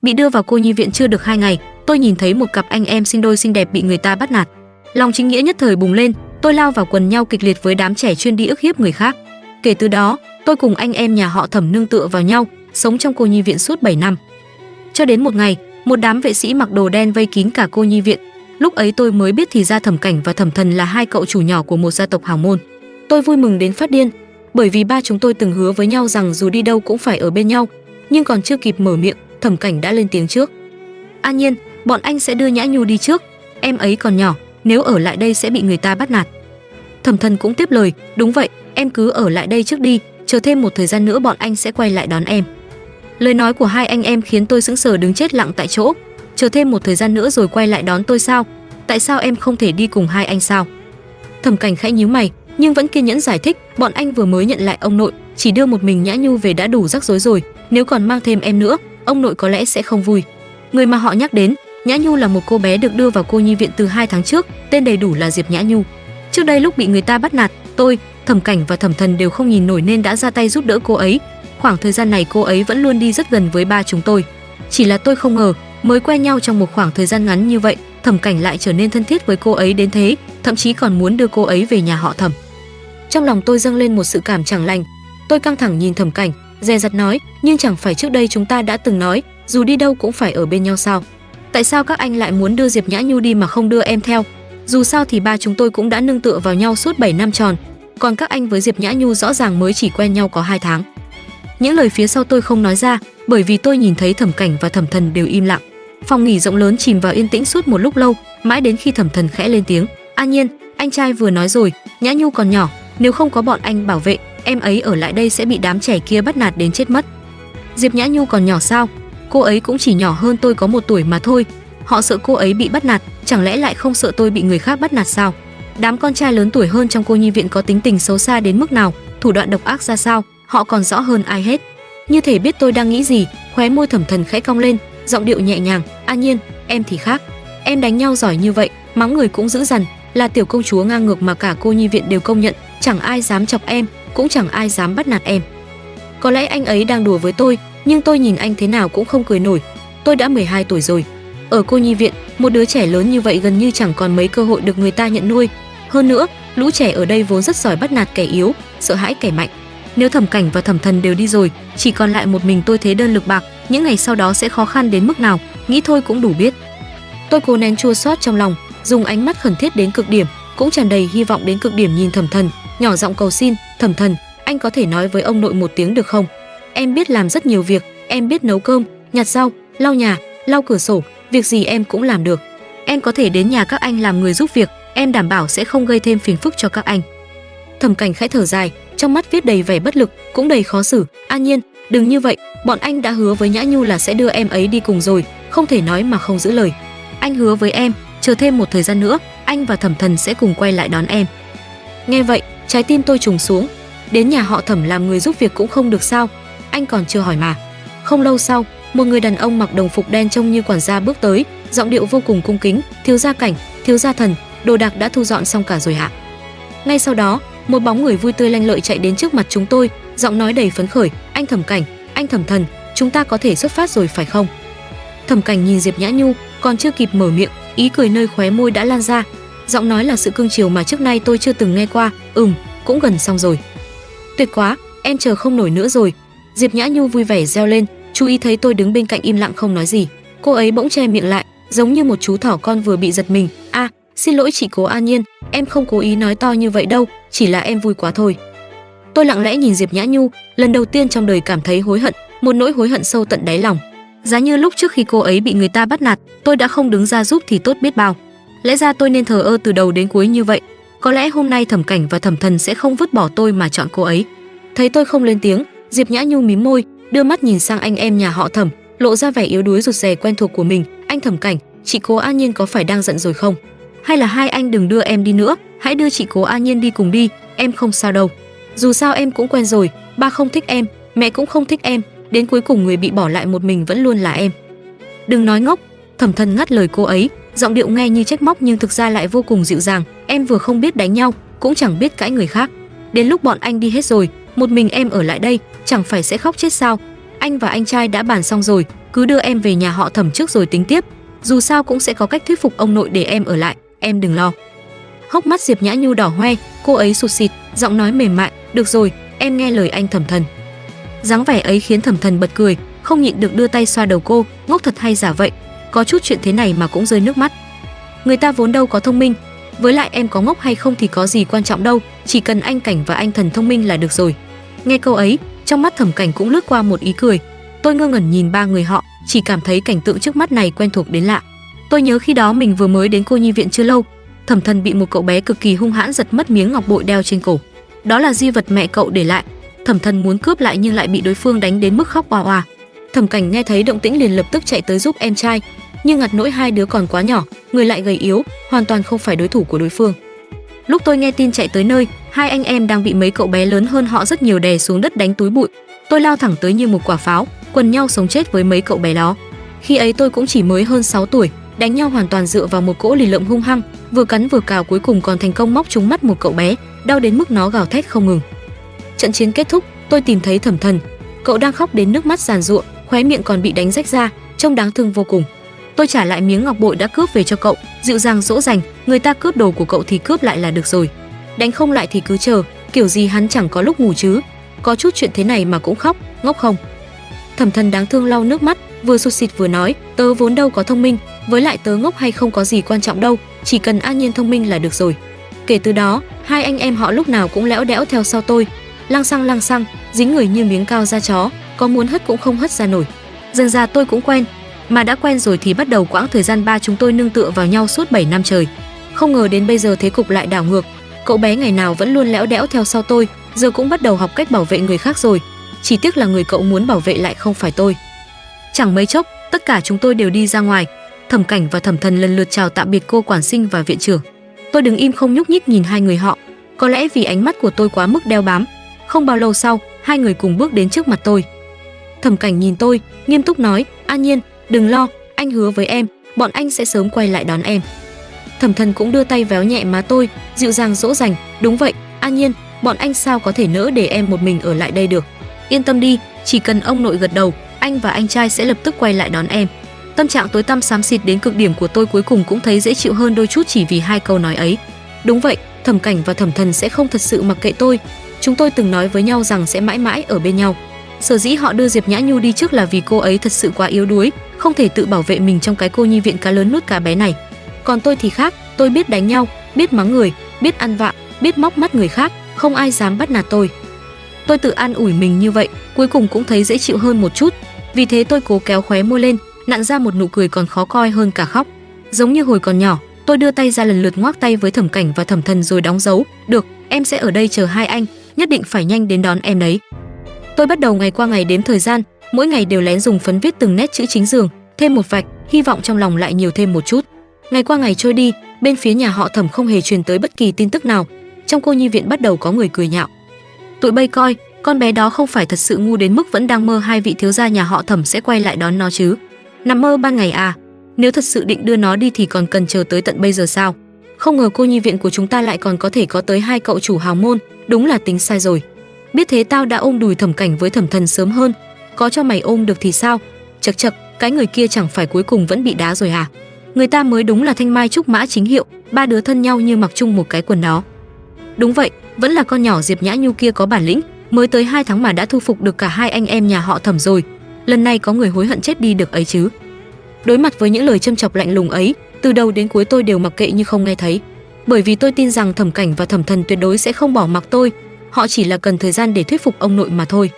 Bị đưa vào cô nhi viện chưa được 2 ngày, tôi nhìn thấy một cặp anh em sinh đôi xinh đẹp bị người ta bắt nạt. Lòng chính nghĩa nhất thời bùng lên, tôi lao vào quần nhau kịch liệt với đám trẻ chuyên đi ức hiếp người khác. Kể từ đó, tôi cùng anh em nhà họ Thẩm nương tựa vào nhau, sống trong cô nhi viện suốt 7 năm. Cho đến một ngày, một đám vệ sĩ mặc đồ đen vây kín cả cô nhi viện. Lúc ấy tôi mới biết thì ra Thẩm Cảnh và Thẩm Thần là hai cậu chủ nhỏ của một gia tộc hào môn. Tôi vui mừng đến phát điên, bởi vì ba chúng tôi từng hứa với nhau rằng dù đi đâu cũng phải ở bên nhau. Nhưng còn chưa kịp mở miệng, Thẩm Cảnh đã lên tiếng trước. An Nhiên, bọn anh sẽ đưa Nhã Nhu đi trước. Em ấy còn nhỏ, nếu ở lại đây sẽ bị người ta bắt nạt. Thẩm Thần cũng tiếp lời, đúng vậy, em cứ ở lại đây trước đi, chờ thêm một thời gian nữa bọn anh sẽ quay lại đón em. Lời nói của hai anh em khiến tôi sững sờ đứng chết lặng tại chỗ. Chờ thêm một thời gian nữa rồi quay lại đón tôi sao? Tại sao em không thể đi cùng hai anh sao? Thẩm Cảnh khẽ nhíu mày, nhưng vẫn kiên nhẫn giải thích, bọn anh vừa mới nhận lại ông nội, chỉ đưa một mình Nhã Nhu về đã đủ rắc rối rồi, nếu còn mang thêm em nữa, ông nội có lẽ sẽ không vui. Người mà họ nhắc đến, Nhã Nhu là một cô bé được đưa vào cô nhi viện từ 2 tháng trước, tên đầy đủ là Diệp Nhã Nhu. Trước đây lúc bị người ta bắt nạt, tôi, Thẩm Cảnh và Thẩm Thần đều không nhìn nổi nên đã ra tay giúp đỡ cô ấy. Khoảng thời gian này cô ấy vẫn luôn đi rất gần với ba chúng tôi. Chỉ là tôi không ngờ, mới quen nhau trong một khoảng thời gian ngắn như vậy, Thẩm Cảnh lại trở nên thân thiết với cô ấy đến thế, thậm chí còn muốn đưa cô ấy về nhà họ Thẩm. Trong lòng tôi dâng lên một sự cảm chẳng lành. Tôi căng thẳng nhìn Thẩm Cảnh, dè dặt nói, nhưng chẳng phải trước đây chúng ta đã từng nói, dù đi đâu cũng phải ở bên nhau sao? Tại sao các anh lại muốn đưa Diệp Nhã Nhu đi mà không đưa em theo? Dù sao thì ba chúng tôi cũng đã nương tựa vào nhau suốt 7 năm tròn, còn các anh với Diệp Nhã Nhu rõ ràng mới chỉ quen nhau có 2 tháng. Những lời phía sau tôi không nói ra, bởi vì tôi nhìn thấy Thẩm Cảnh và Thẩm Thần đều im lặng. Phòng nghỉ rộng lớn chìm vào yên tĩnh suốt một lúc lâu, mãi đến khi Thẩm Thần khẽ lên tiếng, An Nhiên, anh trai vừa nói rồi, Nhã Nhu còn nhỏ, nếu không có bọn anh bảo vệ, em ấy ở lại đây sẽ bị đám trẻ kia bắt nạt đến chết mất. Diệp Nhã Nhu còn nhỏ sao? Cô ấy cũng chỉ nhỏ hơn tôi có 1 tuổi mà thôi. Họ sợ cô ấy bị bắt nạt, chẳng lẽ lại không sợ tôi bị người khác bắt nạt sao? Đám con trai lớn tuổi hơn trong cô nhi viện có tính tình xấu xa đến mức nào, thủ đoạn độc ác ra sao, họ còn rõ hơn ai hết. Như thể biết tôi đang nghĩ gì, khóe môi Thẩm Thần khẽ cong lên, giọng điệu nhẹ nhàng, An Nhiên, em thì khác. Em đánh nhau giỏi như vậy, mắng người cũng dữ dằn, là tiểu công chúa ngang ngược mà cả cô nhi viện đều công nhận, chẳng ai dám chọc em, cũng chẳng ai dám bắt nạt em. Có lẽ anh ấy đang đùa với tôi, nhưng tôi nhìn anh thế nào cũng không cười nổi. Tôi đã 12 tuổi rồi. Ở cô nhi viện, một đứa trẻ lớn như vậy gần như chẳng còn mấy cơ hội được người ta nhận nuôi. Hơn nữa, lũ trẻ ở đây vốn rất giỏi bắt nạt kẻ yếu, sợ hãi kẻ mạnh. Nếu Thẩm Cảnh và Thẩm Thần đều đi rồi, chỉ còn lại một mình tôi thế đơn lực bạc, những ngày sau đó sẽ khó khăn đến mức nào, nghĩ thôi cũng đủ biết. Tôi cố nén chua xót trong lòng, dùng ánh mắt khẩn thiết đến cực điểm, cũng tràn đầy hy vọng đến cực điểm nhìn Thẩm Thần, nhỏ giọng cầu xin, Thẩm Thần, anh có thể nói với ông nội một tiếng được không? Em biết làm rất nhiều việc, em biết nấu cơm, nhặt rau, lau nhà, lau cửa sổ, việc gì em cũng làm được. Em có thể đến nhà các anh làm người giúp việc, em đảm bảo sẽ không gây thêm phiền phức cho các anh. Thẩm Cảnh khẽ thở dài, trong mắt viết đầy vẻ bất lực, cũng đầy khó xử. An Nhiên, đừng như vậy, bọn anh đã hứa với Nhã Nhu là sẽ đưa em ấy đi cùng rồi, không thể nói mà không giữ lời. Anh hứa với em, chờ thêm một thời gian nữa, anh và Thẩm Thần sẽ cùng quay lại đón em. Nghe vậy, trái tim tôi trùng xuống. Đến nhà họ Thẩm làm người giúp việc cũng không được sao? Anh còn chưa hỏi mà. Không lâu sau, một người đàn ông mặc đồng phục đen trông như quản gia bước tới, giọng điệu vô cùng cung kính, thiếu gia Cảnh, thiếu gia Thần, đồ đạc đã thu dọn xong cả rồi ạ. Ngay sau đó, một bóng người vui tươi lanh lợi chạy đến trước mặt chúng tôi, giọng nói đầy phấn khởi, anh Thẩm Cảnh, anh Thẩm Thần, chúng ta có thể xuất phát rồi phải không? Thẩm Cảnh nhìn Diệp Nhã Nhu, còn chưa kịp mở miệng, ý cười nơi khóe môi đã lan ra. Giọng nói là sự cương chiều mà trước nay tôi chưa từng nghe qua. Cũng gần xong rồi. Tuyệt quá, em chờ không nổi nữa rồi. Diệp Nhã Nhu vui vẻ reo lên, chú ý thấy tôi đứng bên cạnh im lặng không nói gì. Cô ấy bỗng che miệng lại, giống như một chú thỏ con vừa bị giật mình. Xin lỗi chị Cố An Nhiên, em không cố ý nói to như vậy đâu, chỉ là em vui quá thôi. Tôi lặng lẽ nhìn Diệp Nhã Nhu, lần đầu tiên trong đời cảm thấy hối hận, một nỗi hối hận sâu tận đáy lòng. Giá như lúc trước khi cô ấy bị người ta bắt nạt, tôi đã không đứng ra giúp thì tốt biết bao. Lẽ ra tôi nên thờ ơ từ đầu đến cuối như vậy. Có lẽ hôm nay Thẩm Cảnh và Thẩm Thần sẽ không vứt bỏ tôi mà chọn cô ấy. Thấy tôi không lên tiếng, Diệp Nhã Nhu mím môi, đưa mắt nhìn sang anh em nhà họ Thẩm, lộ ra vẻ yếu đuối rụt rè quen thuộc của mình. Anh Thẩm Cảnh, chị Cố An Nhiên có phải đang giận rồi không? Hay là hai anh đừng đưa em đi nữa, hãy đưa chị Cố An Nhiên đi cùng đi, em không sao đâu. Dù sao em cũng quen rồi, ba không thích em, mẹ cũng không thích em, đến cuối cùng người bị bỏ lại một mình vẫn luôn là em. Đừng nói ngốc. Thẩm Thần ngắt lời cô ấy, giọng điệu nghe như trách móc nhưng thực ra lại vô cùng dịu dàng. Em vừa không biết đánh nhau, cũng chẳng biết cãi người khác. Đến lúc bọn anh đi hết rồi, một mình em ở lại đây, chẳng phải sẽ khóc chết sao? Anh và anh trai đã bàn xong rồi, cứ đưa em về nhà họ Thẩm trước rồi tính tiếp, dù sao cũng sẽ có cách thuyết phục ông nội để em ở lại, em đừng lo. Hốc mắt Diệp Nhã Nhu đỏ hoe, cô ấy sụt sịt, giọng nói mềm mại, được rồi, em nghe lời anh Thẩm Thần. Dáng vẻ ấy khiến Thẩm Thần bật cười, không nhịn được đưa tay xoa đầu cô, ngốc thật hay giả vậy, có chút chuyện thế này mà cũng rơi nước mắt. Người ta vốn đâu có thông minh, với lại em có ngốc hay không thì có gì quan trọng đâu, chỉ cần anh Cảnh và anh Thần thông minh là được rồi. Nghe câu ấy, trong mắt Thẩm Cảnh cũng lướt qua một ý cười. Tôi ngơ ngẩn nhìn ba người họ, chỉ cảm thấy cảnh tượng trước mắt này quen thuộc đến lạ. Tôi nhớ khi đó mình vừa mới đến cô nhi viện chưa lâu, Thẩm Thần bị một cậu bé cực kỳ hung hãn giật mất miếng ngọc bội đeo trên cổ. Đó là di vật mẹ cậu để lại. Thẩm Thần muốn cướp lại nhưng lại bị đối phương đánh đến mức khóc oà oà. Thẩm Cảnh nghe thấy động tĩnh liền lập tức chạy tới giúp em trai, nhưng ngặt nỗi hai đứa còn quá nhỏ, người lại gầy yếu, hoàn toàn không phải đối thủ của đối phương. Lúc tôi nghe tin chạy tới nơi, hai anh em đang bị mấy cậu bé lớn hơn họ rất nhiều đè xuống đất đánh túi bụi. Tôi lao thẳng tới như một quả pháo, quần nhau sống chết với mấy cậu bé đó. Khi ấy tôi cũng chỉ mới hơn 6 tuổi, đánh nhau hoàn toàn dựa vào một cỗ lì lợm hung hăng, vừa cắn vừa cào, cuối cùng còn thành công móc trúng mắt một cậu bé, đau đến mức nó gào thét không ngừng. Trận chiến kết thúc, tôi tìm thấy Thẩm Thần, cậu đang khóc đến nước mắt giàn giụa, khóe miệng còn bị đánh rách ra, trông đáng thương vô cùng. Tôi trả lại miếng ngọc bội đã cướp về cho cậu, dịu dàng dỗ dành, người ta cướp đồ của cậu thì cướp lại là được rồi, đánh không lại thì cứ chờ, kiểu gì hắn chẳng có lúc ngủ chứ, có chút chuyện thế này mà cũng khóc, ngốc không? Thẩm Thần đáng thương lau nước mắt, vừa sụt sịt vừa nói, tớ vốn đâu có thông minh, với lại tớ ngốc hay không có gì quan trọng đâu, chỉ cần An Nhiên thông minh là được rồi. Kể từ đó, hai anh em họ lúc nào cũng lẽo đẽo theo sau tôi, lăng xăng, dính người như miếng cao da chó, có muốn hất cũng không hất ra nổi. Dần ra tôi cũng quen, mà đã quen rồi thì bắt đầu quãng thời gian ba chúng tôi nương tựa vào nhau suốt 7 năm trời. Không ngờ đến bây giờ thế cục lại đảo ngược, cậu bé ngày nào vẫn luôn lẽo đẽo theo sau tôi, giờ cũng bắt đầu học cách bảo vệ người khác rồi. Chỉ tiếc là người cậu muốn bảo vệ lại không phải tôi. Chẳng mấy chốc, tất cả chúng tôi đều đi ra ngoài. Thẩm Cảnh và Thẩm Thần lần lượt chào tạm biệt cô quản sinh và viện trưởng. Tôi đứng im không nhúc nhích nhìn hai người họ, có lẽ vì ánh mắt của tôi quá mức đeo bám. Không bao lâu sau, hai người cùng bước đến trước mặt tôi. Thẩm Cảnh nhìn tôi, nghiêm túc nói, An Nhiên, đừng lo, anh hứa với em, bọn anh sẽ sớm quay lại đón em. Thẩm Thần cũng đưa tay véo nhẹ má tôi, dịu dàng dỗ dành, đúng vậy, An Nhiên, bọn anh sao có thể nỡ để em một mình ở lại đây được. Yên tâm đi, chỉ cần ông nội gật đầu, anh và anh trai sẽ lập tức quay lại đón em. Tâm trạng tối tăm xám xịt đến cực điểm của tôi cuối cùng cũng thấy dễ chịu hơn đôi chút chỉ vì hai câu nói ấy. Đúng vậy, Thẩm Cảnh và Thẩm Thần sẽ không thật sự mặc kệ tôi. Chúng tôi từng nói với nhau rằng sẽ mãi mãi ở bên nhau. Sở dĩ họ đưa Diệp Nhã Nhu đi trước là vì cô ấy thật sự quá yếu đuối, không thể tự bảo vệ mình trong cái cô nhi viện cá lớn nuốt cá bé này. Còn tôi thì khác, tôi biết đánh nhau, biết mắng người, biết ăn vạ, biết móc mắt người khác, không ai dám bắt nạt tôi. Tôi tự an ủi mình như vậy, cuối cùng cũng thấy dễ chịu hơn một chút. Vì thế tôi cố kéo khóe môi lên, nặn ra một nụ cười còn khó coi hơn cả khóc. Giống như hồi còn nhỏ, tôi đưa tay ra lần lượt ngoắc tay với Thẩm Cảnh và Thẩm Thần rồi đóng dấu. Được, em sẽ ở đây chờ hai anh, nhất định phải nhanh đến đón em đấy. Tôi bắt đầu ngày qua ngày đếm thời gian, mỗi ngày đều lén dùng phấn viết từng nét chữ chính giường, thêm một vạch, hy vọng trong lòng lại nhiều thêm một chút. Ngày qua ngày trôi đi, bên phía nhà họ Thẩm không hề truyền tới bất kỳ tin tức nào. Trong cô nhi viện bắt đầu có người cười nhạo. Tụi bay coi, con bé đó không phải thật sự ngu đến mức vẫn đang mơ hai vị thiếu gia nhà họ Thẩm sẽ quay lại đón nó chứ? Nằm mơ ban ngày à? Nếu thật sự định đưa nó đi thì còn cần chờ tới tận bây giờ sao? Không ngờ cô nhi viện của chúng ta lại còn có thể có tới hai cậu chủ hào môn, đúng là tính sai rồi. Biết thế tao đã ôm đùi Thẩm Cảnh với Thẩm Thần sớm hơn, có cho mày ôm được thì sao? Chậc chậc, cái người kia chẳng phải cuối cùng vẫn bị đá rồi à? Người ta mới đúng là thanh mai trúc mã chính hiệu, ba đứa thân nhau như mặc chung một cái quần đó. Đúng vậy, vẫn là con nhỏ Diệp Nhã Nhu kia có bản lĩnh, mới tới 2 tháng mà đã thu phục được cả hai anh em nhà họ Thẩm rồi. Lần này có người hối hận chết đi được ấy chứ. Đối mặt với những lời châm chọc lạnh lùng ấy, từ đầu đến cuối tôi đều mặc kệ như không nghe thấy, bởi vì tôi tin rằng Thẩm Cảnh và Thẩm Thần tuyệt đối sẽ không bỏ mặc tôi, họ chỉ là cần thời gian để thuyết phục ông nội mà thôi.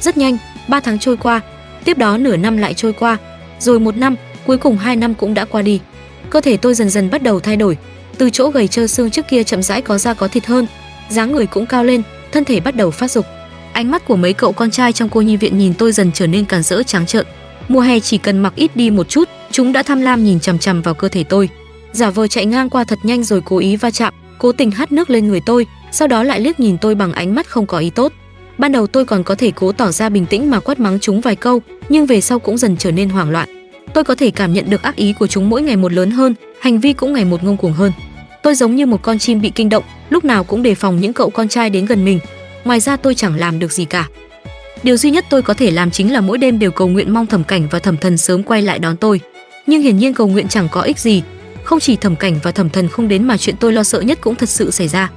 Rất nhanh, 3 tháng trôi qua, tiếp đó nửa năm lại trôi qua, rồi 1 năm, cuối cùng 2 năm cũng đã qua đi. Cơ thể tôi dần dần bắt đầu thay đổi, từ chỗ gầy trơ xương trước kia chậm rãi có da có thịt hơn, dáng người cũng cao lên, thân thể bắt đầu phát dục. Ánh mắt của mấy cậu con trai trong cô nhi viện nhìn tôi dần trở nên càn rỡ trắng trợn. Mùa hè chỉ cần mặc ít đi một chút, chúng đã tham lam nhìn chằm chằm vào cơ thể tôi, giả vờ chạy ngang qua thật nhanh rồi cố ý va chạm, cố tình hắt nước lên người tôi, sau đó lại liếc nhìn tôi bằng ánh mắt không có ý tốt. Ban đầu tôi còn có thể cố tỏ ra bình tĩnh mà quát mắng chúng vài câu, nhưng về sau cũng dần trở nên hoảng loạn. Tôi có thể cảm nhận được ác ý của chúng mỗi ngày một lớn hơn, hành vi cũng ngày một ngông cuồng hơn. Tôi giống như một con chim bị kinh động, lúc nào cũng đề phòng những cậu con trai đến gần mình. Ngoài ra tôi chẳng làm được gì cả. Điều duy nhất tôi có thể làm chính là mỗi đêm đều cầu nguyện mong Thẩm Cảnh và Thẩm Thần sớm quay lại đón tôi. Nhưng hiển nhiên cầu nguyện chẳng có ích gì. Không chỉ Thẩm Cảnh và Thẩm Thần không đến mà chuyện tôi lo sợ nhất cũng thật sự xảy ra.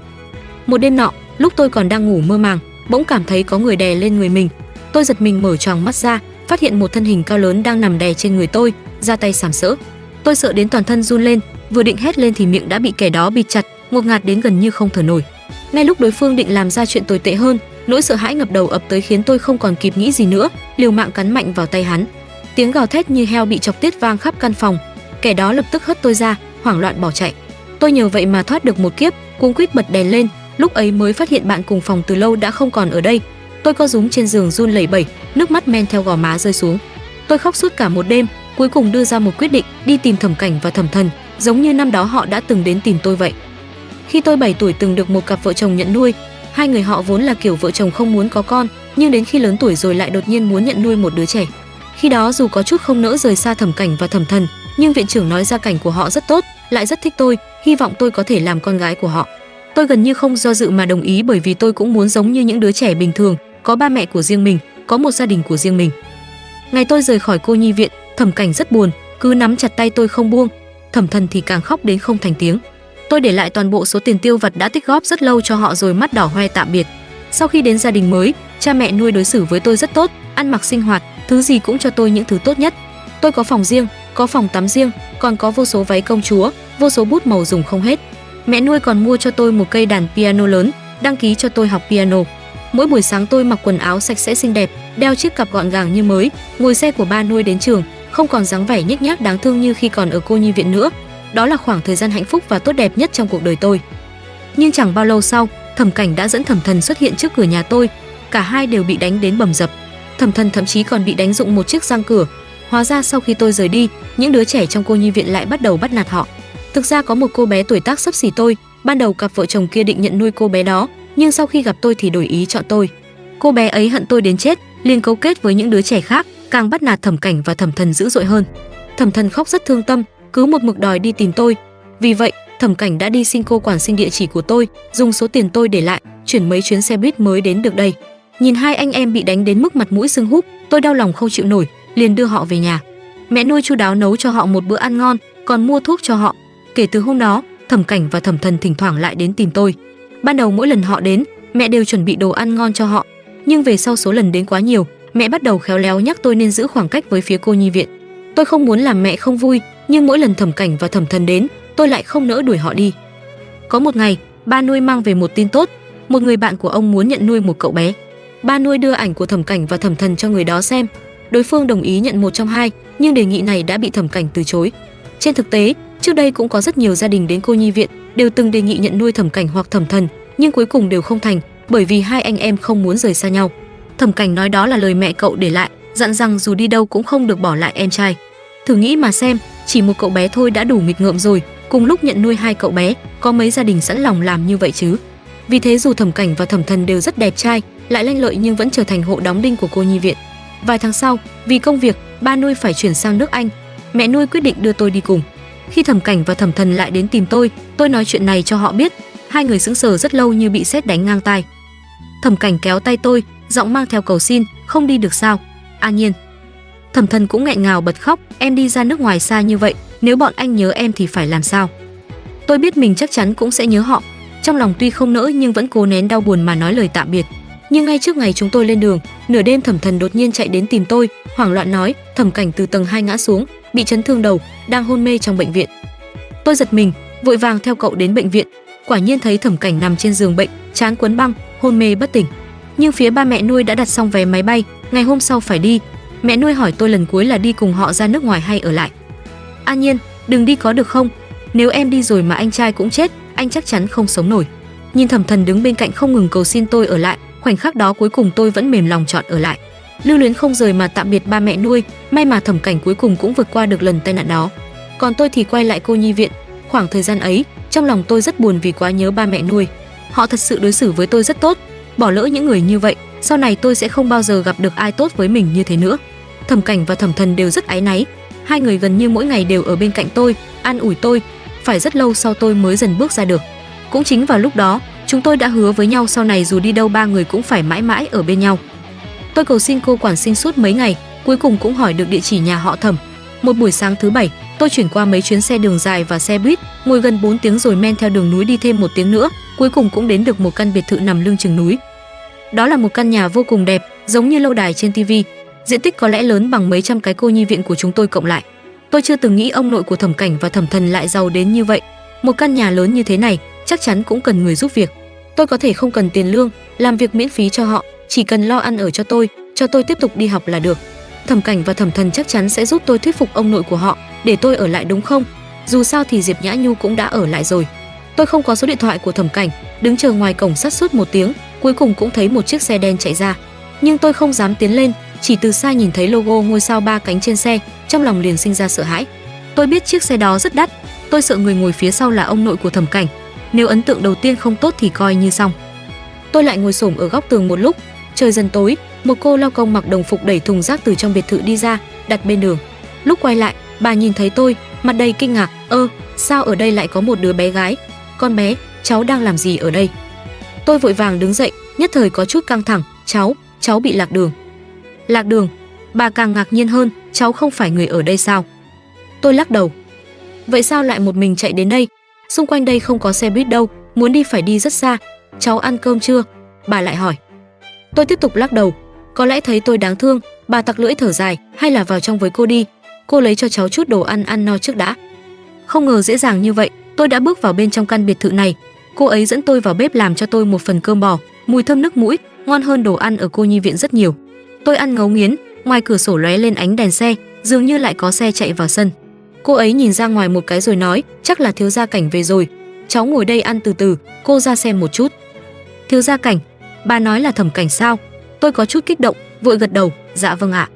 Một đêm nọ, lúc tôi còn đang ngủ mơ màng, bỗng cảm thấy có người đè lên người mình. Tôi giật mình mở choàng mắt ra, phát hiện một thân hình cao lớn đang nằm đè trên người tôi, ra tay sàm sỡ. Tôi sợ đến toàn thân run lên, vừa định hét lên thì miệng đã bị kẻ đó bịt chặt, ngột ngạt đến gần như không thở nổi. Ngay lúc đối phương định làm ra chuyện tồi tệ hơn, nỗi sợ hãi ngập đầu ập tới khiến tôi không còn kịp nghĩ gì nữa, liều mạng cắn mạnh vào tay hắn. Tiếng gào thét như heo bị chọc tiết vang khắp căn phòng. Kẻ đó lập tức hất tôi ra, hoảng loạn bỏ chạy. Tôi nhờ vậy mà thoát được một kiếp, cuống quýt bật đèn lên, lúc ấy mới phát hiện bạn cùng phòng từ lâu đã không còn ở đây. Tôi co rúm trên giường run lẩy bẩy, nước mắt men theo gò má rơi xuống. Tôi khóc suốt cả một đêm, cuối cùng đưa ra một quyết định đi tìm Thẩm Cảnh và Thẩm Thần, giống như năm đó họ đã từng đến tìm tôi vậy. Khi tôi 7 tuổi từng được một cặp vợ chồng nhận nuôi. Hai người họ vốn là kiểu vợ chồng không muốn có con, nhưng đến khi lớn tuổi rồi lại đột nhiên muốn nhận nuôi một đứa trẻ. Khi đó dù có chút không nỡ rời xa Thẩm Cảnh và Thẩm Thần, nhưng viện trưởng nói gia cảnh của họ rất tốt, lại rất thích tôi, hy vọng tôi có thể làm con gái của họ. Tôi gần như không do dự mà đồng ý, bởi vì tôi cũng muốn giống như những đứa trẻ bình thường, có ba mẹ của riêng mình, có một gia đình của riêng mình. Ngày tôi rời khỏi cô nhi viện, Thẩm Cảnh rất buồn, cứ nắm chặt tay tôi không buông. Thẩm Thần thì càng khóc đến không thành tiếng. Tôi để lại toàn bộ số tiền tiêu vặt đã tích góp rất lâu cho họ rồi mắt đỏ hoe tạm biệt. Sau khi đến gia đình mới, cha mẹ nuôi đối xử với tôi rất tốt, ăn mặc sinh hoạt, thứ gì cũng cho tôi những thứ tốt nhất. Tôi có phòng riêng, có phòng tắm riêng, còn có vô số váy công chúa, vô số bút màu dùng không hết. Mẹ nuôi còn mua cho tôi một cây đàn piano lớn, đăng ký cho tôi học piano. Mỗi buổi sáng tôi mặc quần áo sạch sẽ xinh đẹp, đeo chiếc cặp gọn gàng như mới, ngồi xe của ba nuôi đến trường, không còn dáng vẻ nhếch nhác đáng thương như khi còn ở cô nhi viện nữa. Đó là khoảng thời gian hạnh phúc và tốt đẹp nhất trong cuộc đời tôi. Nhưng chẳng bao lâu sau, Thẩm Cảnh đã dẫn Thẩm Thần xuất hiện trước cửa nhà tôi. Cả hai đều bị đánh đến bầm dập. Thẩm Thần thậm chí còn bị đánh rụng một chiếc răng cửa. Hóa ra sau khi tôi rời đi, những đứa trẻ trong cô nhi viện lại bắt đầu bắt nạt họ. Thực ra có một cô bé tuổi tác xấp xỉ tôi, ban đầu cặp vợ chồng kia định nhận nuôi cô bé đó, nhưng sau khi gặp tôi thì đổi ý chọn tôi. Cô bé ấy hận tôi đến chết, liền cấu kết với những đứa trẻ khác, càng bắt nạt Thẩm Cảnh và Thẩm Thần dữ dội hơn. Thẩm Thần khóc rất thương tâm, cứ một mực đòi đi tìm tôi. Vì vậy, Thẩm Cảnh đã đi xin cô quản xin địa chỉ của tôi, dùng số tiền tôi để lại, chuyển mấy chuyến xe buýt mới đến được đây. Nhìn hai anh em bị đánh đến mức mặt mũi sưng húp, tôi đau lòng không chịu nổi, liền đưa họ về nhà. Mẹ nuôi chu đáo nấu cho họ một bữa ăn ngon, còn mua thuốc cho họ. Kể từ hôm đó, Thẩm Cảnh và Thẩm Thần thỉnh thoảng lại đến tìm tôi. Ban đầu mỗi lần họ đến, mẹ đều chuẩn bị đồ ăn ngon cho họ, nhưng về sau số lần đến quá nhiều, mẹ bắt đầu khéo léo nhắc tôi nên giữ khoảng cách với phía cô nhi viện. Tôi không muốn làm mẹ không vui, nhưng mỗi lần Thẩm Cảnh và Thẩm Thần đến, tôi lại không nỡ đuổi họ đi. Có một ngày, ba nuôi mang về một tin tốt, một người bạn của ông muốn nhận nuôi một cậu bé. Ba nuôi đưa ảnh của Thẩm Cảnh và Thẩm Thần cho người đó xem. Đối phương đồng ý nhận một trong hai, nhưng đề nghị này đã bị Thẩm Cảnh từ chối. Trên thực tế, trước đây cũng có rất nhiều gia đình đến cô nhi viện đều từng đề nghị nhận nuôi Thẩm Cảnh hoặc Thẩm Thần, nhưng cuối cùng đều không thành, bởi vì hai anh em không muốn rời xa nhau. Thẩm Cảnh nói đó là lời mẹ cậu để lại, dặn rằng dù đi đâu cũng không được bỏ lại em trai. Thử nghĩ mà xem, chỉ một cậu bé thôi đã đủ nghịch ngợm rồi, cùng lúc nhận nuôi hai cậu bé, có mấy gia đình sẵn lòng làm như vậy chứ? Vì thế dù Thẩm Cảnh và Thẩm Thần đều rất đẹp trai, lại lanh lợi nhưng vẫn trở thành hộ đóng đinh của cô nhi viện. Vài tháng sau, vì công việc, ba nuôi phải chuyển sang nước Anh. Mẹ nuôi quyết định đưa tôi đi cùng. Khi Thẩm Cảnh và Thẩm Thần lại đến tìm tôi nói chuyện này cho họ biết. Hai người sững sờ rất lâu như bị sét đánh ngang tai. Thẩm Cảnh kéo tay tôi, giọng mang theo cầu xin, không đi được sao? An Nhiên. Thẩm Thần cũng nghẹn ngào bật khóc, em đi ra nước ngoài xa như vậy, nếu bọn anh nhớ em thì phải làm sao? Tôi biết mình chắc chắn cũng sẽ nhớ họ. Trong lòng tuy không nỡ nhưng vẫn cố nén đau buồn mà nói lời tạm biệt. Nhưng ngay trước ngày chúng tôi lên đường, nửa đêm Thẩm Thần đột nhiên chạy đến tìm tôi, hoảng loạn nói Thẩm Cảnh từ tầng 2 ngã xuống, bị chấn thương đầu, đang hôn mê trong bệnh viện. Tôi giật mình, vội vàng theo cậu đến bệnh viện. Quả nhiên thấy Thẩm Cảnh nằm trên giường bệnh, trán quấn băng, hôn mê bất tỉnh. Nhưng phía ba mẹ nuôi đã đặt xong vé máy bay, ngày hôm sau phải đi. Mẹ nuôi hỏi tôi lần cuối là đi cùng họ ra nước ngoài hay ở lại. An Nhiên, đừng đi có được không? Nếu em đi rồi mà anh trai cũng chết, anh chắc chắn không sống nổi. Nhìn Thẩm Thần đứng bên cạnh không ngừng cầu xin tôi ở lại, khoảnh khắc đó cuối cùng tôi vẫn mềm lòng chọn ở lại. Lưu luyến không rời mà tạm biệt ba mẹ nuôi, may mà Thẩm Cảnh cuối cùng cũng vượt qua được lần tai nạn đó. Còn tôi thì quay lại cô nhi viện. Khoảng thời gian ấy, trong lòng tôi rất buồn vì quá nhớ ba mẹ nuôi. Họ thật sự đối xử với tôi rất tốt. Bỏ lỡ những người như vậy, sau này tôi sẽ không bao giờ gặp được ai tốt với mình như thế nữa. Thẩm Cảnh và Thẩm Thần đều rất áy náy. Hai người gần như mỗi ngày đều ở bên cạnh tôi, an ủi tôi. Phải rất lâu sau tôi mới dần bước ra được. Cũng chính vào lúc đó, chúng tôi đã hứa với nhau sau này dù đi đâu ba người cũng phải mãi mãi ở bên nhau. Tôi cầu xin cô quản sinh suốt mấy ngày, cuối cùng cũng hỏi được địa chỉ nhà họ Thẩm. Một buổi sáng thứ bảy, tôi chuyển qua mấy chuyến xe đường dài và xe buýt, ngồi gần 4 tiếng rồi men theo đường núi đi thêm 1 tiếng nữa, cuối cùng cũng đến được một căn biệt thự nằm lưng chừng núi. Đó là một căn nhà vô cùng đẹp, giống như lâu đài trên tivi, diện tích có lẽ lớn bằng mấy trăm cái cô nhi viện của chúng tôi cộng lại. Tôi chưa từng nghĩ ông nội của Thẩm Cảnh và Thẩm Thần lại giàu đến như vậy. Một căn nhà lớn như thế này, chắc chắn cũng cần người giúp việc. Tôi có thể không cần tiền lương, làm việc miễn phí cho họ, chỉ cần lo ăn ở cho tôi tiếp tục đi học là được. Thẩm Cảnh và Thẩm Thần chắc chắn sẽ giúp tôi thuyết phục ông nội của họ để tôi ở lại đúng không? Dù sao thì Diệp Nhã Nhu cũng đã ở lại rồi. Tôi không có số điện thoại của Thẩm Cảnh, đứng chờ ngoài cổng sắt suốt 1 tiếng, cuối cùng cũng thấy một chiếc xe đen chạy ra. Nhưng tôi không dám tiến lên, chỉ từ xa nhìn thấy logo ngôi sao 3 cánh trên xe, trong lòng liền sinh ra sợ hãi. Tôi biết chiếc xe đó rất đắt, tôi sợ người ngồi phía sau là ông nội của Thẩm Cảnh, nếu ấn tượng đầu tiên không tốt thì coi như xong. Tôi lại ngồi xổm ở góc tường một lúc, trời dần tối, một cô lao công mặc đồng phục đẩy thùng rác từ trong biệt thự đi ra, đặt bên đường. Lúc quay lại, bà nhìn thấy tôi, mặt đầy kinh ngạc, sao ở đây lại có một đứa bé gái? Con bé, cháu đang làm gì ở đây? Tôi vội vàng đứng dậy, nhất thời có chút căng thẳng, cháu bị lạc đường. Lạc đường? Bà càng ngạc nhiên hơn, cháu không phải người ở đây sao? Tôi lắc đầu. Vậy sao lại một mình chạy đến đây? Xung quanh đây không có xe buýt đâu, muốn đi phải đi rất xa. Cháu ăn cơm chưa? Bà lại hỏi. Tôi tiếp tục lắc đầu. Có lẽ thấy tôi đáng thương, bà tặc lưỡi thở dài, hay là vào trong với cô đi. Cô lấy cho cháu chút đồ ăn no trước đã. Không ngờ dễ dàng như vậy, tôi đã bước vào bên trong căn biệt thự này. Cô ấy dẫn tôi vào bếp làm cho tôi một phần cơm bò, mùi thơm nức mũi, ngon hơn đồ ăn ở cô nhi viện rất nhiều. Tôi ăn ngấu nghiến, ngoài cửa sổ lóe lên ánh đèn xe, dường như lại có xe chạy vào sân. Cô ấy nhìn ra ngoài một cái rồi nói, chắc là thiếu gia Cảnh về rồi. Cháu ngồi đây ăn từ từ, cô ra xem một chút. Thiếu gia Cảnh? Bà nói là Thẩm Cảnh sao? Tôi có chút kích động, vội gật đầu, dạ vâng ạ.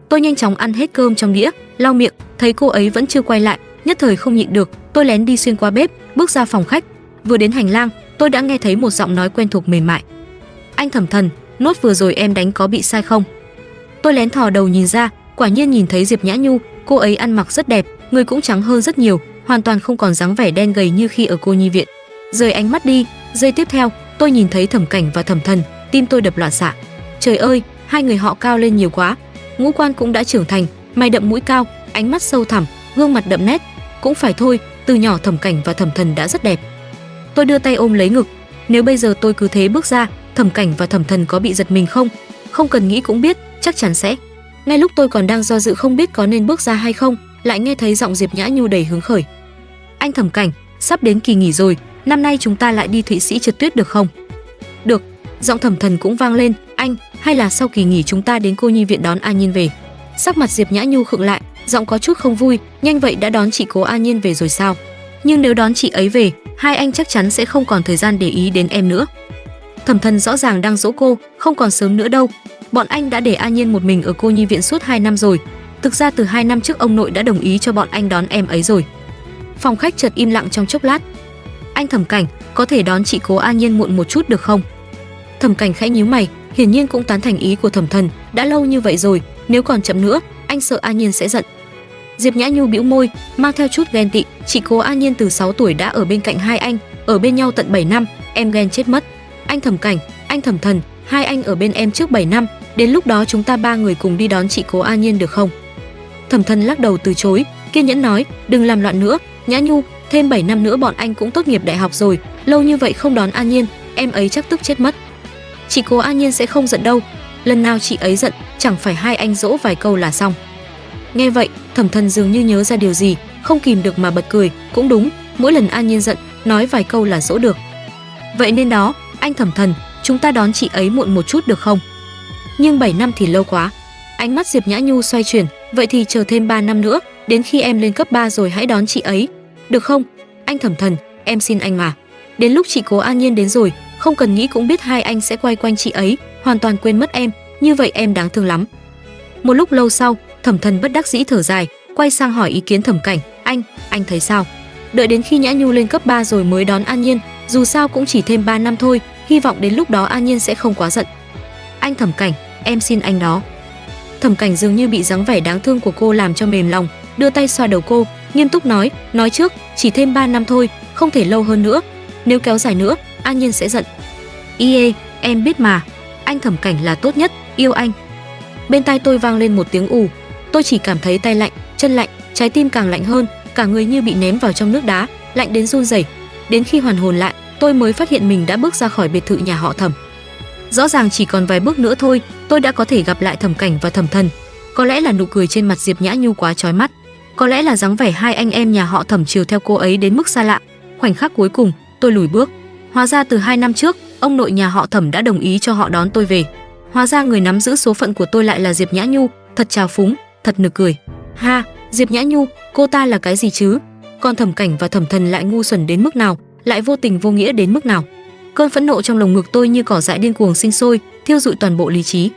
Tôi nhanh chóng ăn hết cơm trong đĩa, lau miệng, thấy cô ấy vẫn chưa quay lại, nhất thời không nhịn được, tôi lén đi xuyên qua bếp, bước ra phòng khách. Vừa đến hành lang, tôi đã nghe thấy một giọng nói quen thuộc mềm mại. Anh Thẩm Thần, nốt vừa rồi em đánh có bị sai không? Tôi lén thò đầu nhìn ra, quả nhiên nhìn thấy Diệp Nhã Nhu, cô ấy ăn mặc rất đẹp, người cũng trắng hơn rất nhiều, hoàn toàn không còn dáng vẻ đen gầy như khi ở cô nhi viện. Rời ánh mắt đi, giây tiếp theo, tôi nhìn thấy Thẩm Cảnh và Thẩm Thần, tim tôi đập loạn xạ. Trời ơi, hai người họ cao lên nhiều quá, ngũ quan cũng đã trưởng thành, mày đậm mũi cao, ánh mắt sâu thẳm, gương mặt đậm nét. Cũng phải thôi, từ nhỏ Thẩm Cảnh và Thẩm Thần đã rất đẹp. Tôi đưa tay ôm lấy ngực, nếu bây giờ tôi cứ thế bước ra, Thẩm Cảnh và Thẩm Thần có bị giật mình không? Không cần nghĩ cũng biết, chắc chắn sẽ. Ngay lúc tôi còn đang do dự không biết có nên bước ra hay không, lại nghe thấy giọng Diệp Nhã Nhu đầy hứng khởi. Anh Thẩm Cảnh, sắp đến kỳ nghỉ rồi, năm nay chúng ta lại đi Thụy Sĩ trượt tuyết được không? Được. Giọng Thẩm Thần cũng vang lên, anh, hay là sau kỳ nghỉ chúng ta đến cô nhi viện đón An Nhiên về? Sắc mặt Diệp Nhã Nhu khựng lại, giọng có chút không vui, nhanh vậy đã đón chị cố An Nhiên về rồi sao? Nhưng nếu đón chị ấy về, hai anh chắc chắn sẽ không còn thời gian để ý đến em nữa. Thẩm Thần rõ ràng đang dỗ cô, không còn sớm nữa đâu. Bọn anh đã để An Nhiên một mình ở cô nhi viện suốt 2 năm rồi. Thực ra từ 2 năm trước ông nội đã đồng ý cho bọn anh đón em ấy rồi. Phòng khách chợt im lặng trong chốc lát. Anh Thẩm Cảnh, có thể đón chị cố An Nhiên muộn một chút được không? Thẩm Cảnh khẽ nhíu mày, hiển nhiên cũng tán thành ý của Thẩm Thần, đã lâu như vậy rồi, nếu còn chậm nữa, anh sợ An Nhiên sẽ giận. Diệp Nhã Nhu bĩu môi, mang theo chút ghen tị, chị cố An Nhiên từ 6 tuổi đã ở bên cạnh hai anh, ở bên nhau tận 7 năm, em ghen chết mất. Anh Thẩm Cảnh, anh Thẩm Thần, hai anh ở bên em trước 7 năm, đến lúc đó chúng ta 3 người cùng đi đón chị cố An Nhiên được không? Thẩm Thần lắc đầu từ chối, kiên nhẫn nói, đừng làm loạn nữa, Nhã Nhu, thêm 7 năm nữa bọn anh cũng tốt nghiệp đại học rồi, lâu như vậy không đón An Nhiên, em ấy chắc tức chết mất. Chị cố An Nhiên sẽ không giận đâu, lần nào chị ấy giận, chẳng phải hai anh dỗ vài câu là xong. Nghe vậy, Thẩm Thần dường như nhớ ra điều gì, không kìm được mà bật cười, cũng đúng, mỗi lần An Nhiên giận, nói vài câu là dỗ được. Vậy nên đó, anh Thẩm Thần, chúng ta đón chị ấy muộn một chút được không? Nhưng 7 năm thì lâu quá. Ánh mắt Diệp Nhã Nhu xoay chuyển, vậy thì chờ thêm 3 năm nữa, đến khi em lên cấp 3 rồi hãy đón chị ấy, được không? Anh Thẩm Thần, em xin anh mà. Đến lúc chị cố An Nhiên đến rồi, không cần nghĩ cũng biết hai anh sẽ quay quanh chị ấy, hoàn toàn quên mất em, như vậy em đáng thương lắm. Một lúc lâu sau, Thẩm Thần bất đắc dĩ thở dài, quay sang hỏi ý kiến Thẩm Cảnh, anh thấy sao? Đợi đến khi Nhã Nhu lên cấp 3 rồi mới đón An Nhiên, dù sao cũng chỉ thêm 3 năm thôi, hy vọng đến lúc đó An Nhiên sẽ không quá giận. Anh Thẩm Cảnh, em xin anh đó. Thẩm Cảnh dường như bị dáng vẻ đáng thương của cô làm cho mềm lòng, đưa tay xoa đầu cô, nghiêm túc nói trước, chỉ thêm 3 năm thôi, không thể lâu hơn nữa, nếu kéo dài nữa, An Nhiên sẽ giận. Em biết mà, anh Thẩm Cảnh là tốt nhất, yêu anh. Bên tai tôi vang lên một tiếng ù. Tôi chỉ cảm thấy tay lạnh, chân lạnh, trái tim càng lạnh hơn, cả người như bị ném vào trong nước đá, lạnh đến run rẩy. Đến khi hoàn hồn lại, tôi mới phát hiện mình đã bước ra khỏi biệt thự nhà họ Thẩm. Rõ ràng chỉ còn vài bước nữa thôi, tôi đã có thể gặp lại Thẩm Cảnh và Thẩm Thần. Có lẽ là nụ cười trên mặt Diệp Nhã Nhu quá chói mắt, có lẽ là dáng vẻ hai anh em nhà họ Thẩm chiều theo cô ấy đến mức xa lạ. Khoảnh khắc cuối cùng, tôi lùi bước. Hóa ra từ 2 năm trước, ông nội nhà họ Thẩm đã đồng ý cho họ đón tôi về. Hóa ra người nắm giữ số phận của tôi lại là Diệp Nhã Nhu, thật trào phúng, thật nực cười. Ha, Diệp Nhã Nhu, cô ta là cái gì chứ? Còn Thẩm Cảnh và Thẩm Thần lại ngu xuẩn đến mức nào, lại vô tình vô nghĩa đến mức nào? Cơn phẫn nộ trong lồng ngực tôi như cỏ dại điên cuồng sinh sôi, thiêu rụi toàn bộ lý trí.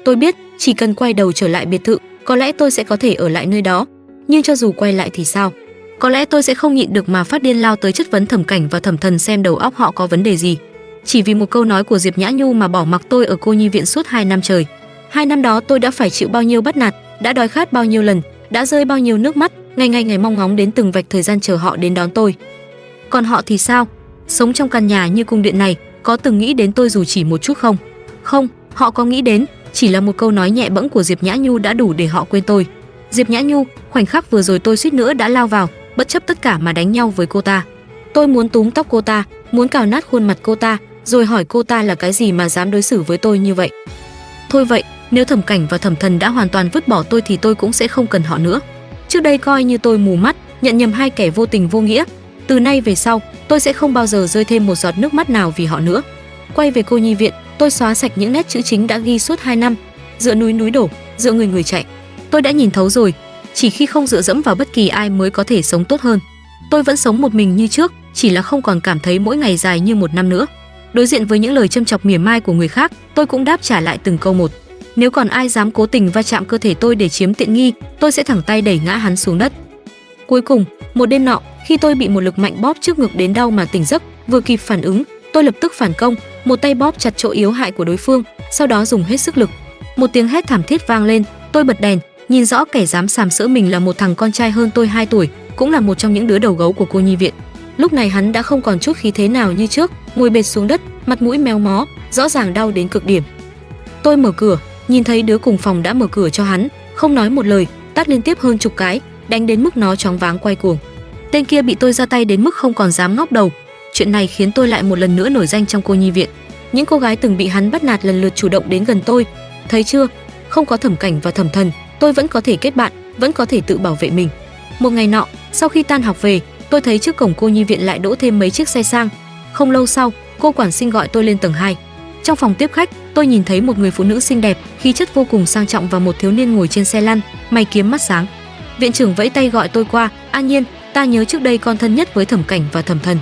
Tôi biết, chỉ cần quay đầu trở lại biệt thự, có lẽ tôi sẽ có thể ở lại nơi đó. Nhưng cho dù quay lại thì sao? Có lẽ tôi sẽ không nhịn được mà phát điên lao tới chất vấn Thẩm Cảnh và Thẩm Thần xem đầu óc họ có vấn đề gì. Chỉ vì một câu nói của Diệp Nhã Nhu mà bỏ mặc tôi ở cô nhi viện suốt 2 năm trời. 2 năm đó tôi đã phải chịu bao nhiêu bắt nạt, đã đói khát bao nhiêu lần, đã rơi bao nhiêu nước mắt, ngày mong ngóng đến từng vạch thời gian chờ họ đến đón tôi. Còn họ thì sao? Sống trong căn nhà như cung điện này, có từng nghĩ đến tôi dù chỉ một chút không? Không, họ có nghĩ đến, chỉ là một câu nói nhẹ bẫng của Diệp Nhã Nhu đã đủ để họ quên tôi. Diệp Nhã Nhu, khoảnh khắc vừa rồi tôi suýt nữa đã lao vào, bất chấp tất cả mà đánh nhau với cô ta. Tôi muốn túm tóc cô ta, muốn cào nát khuôn mặt cô ta, rồi hỏi cô ta là cái gì mà dám đối xử với tôi như vậy. Thôi vậy, nếu Thẩm Cảnh và Thẩm Thần đã hoàn toàn vứt bỏ tôi thì tôi cũng sẽ không cần họ nữa. Trước đây coi như tôi mù mắt, nhận nhầm hai kẻ vô tình vô nghĩa. Từ nay về sau, tôi sẽ không bao giờ rơi thêm một giọt nước mắt nào vì họ nữa. Quay về cô nhi viện, tôi xóa sạch những nét chữ chính đã ghi suốt 2 năm. Dựa núi núi đổ, dựa người người chạy. Tôi đã nhìn thấu rồi, chỉ khi không dựa dẫm vào bất kỳ ai mới có thể sống tốt hơn. Tôi vẫn sống một mình như trước, chỉ là không còn cảm thấy mỗi ngày dài như một năm nữa. Đối diện với những lời châm chọc mỉa mai của người khác, tôi cũng đáp trả lại từng câu một. Nếu còn ai dám cố tình va chạm cơ thể tôi để chiếm tiện nghi, tôi sẽ thẳng tay đẩy ngã hắn xuống đất. Cuối cùng, một đêm nọ, khi tôi bị một lực mạnh bóp trước ngực đến đau mà tỉnh giấc, vừa kịp phản ứng, tôi lập tức phản công, một tay bóp chặt chỗ yếu hại của đối phương, sau đó dùng hết sức lực. Một tiếng hét thảm thiết vang lên, tôi bật đèn, nhìn rõ kẻ dám sàm sỡ mình là một thằng con trai hơn tôi 2 tuổi, cũng là một trong những đứa đầu gấu của cô nhi viện. Lúc này hắn đã không còn chút khí thế nào như trước, ngồi bệt xuống đất, mặt mũi méo mó, rõ ràng đau đến cực điểm. Tôi mở cửa, nhìn thấy đứa cùng phòng đã mở cửa cho hắn, không nói một lời, tát liên tiếp hơn chục cái, đánh đến mức nó choáng váng quay cuồng. Tên kia bị tôi ra tay đến mức không còn dám ngóc đầu. Chuyện này khiến tôi lại một lần nữa nổi danh trong cô nhi viện. Những cô gái từng bị hắn bắt nạt lần lượt chủ động đến gần tôi. Thấy chưa, không có Thẩm Cảnh và Thẩm Thần, tôi vẫn có thể kết bạn, vẫn có thể tự bảo vệ mình. Một ngày nọ, sau khi tan học về, tôi thấy trước cổng cô nhi viện lại đỗ thêm mấy chiếc xe sang. Không lâu sau, cô quản sinh gọi tôi lên tầng 2. Trong phòng tiếp khách, tôi nhìn thấy một người phụ nữ xinh đẹp, khí chất vô cùng sang trọng và một thiếu niên ngồi trên xe lăn, mày kiếm mắt sáng. Viện trưởng vẫy tay gọi tôi qua. An Nhiên, ta nhớ trước đây con thân nhất với Thẩm Cảnh và Thẩm Thần.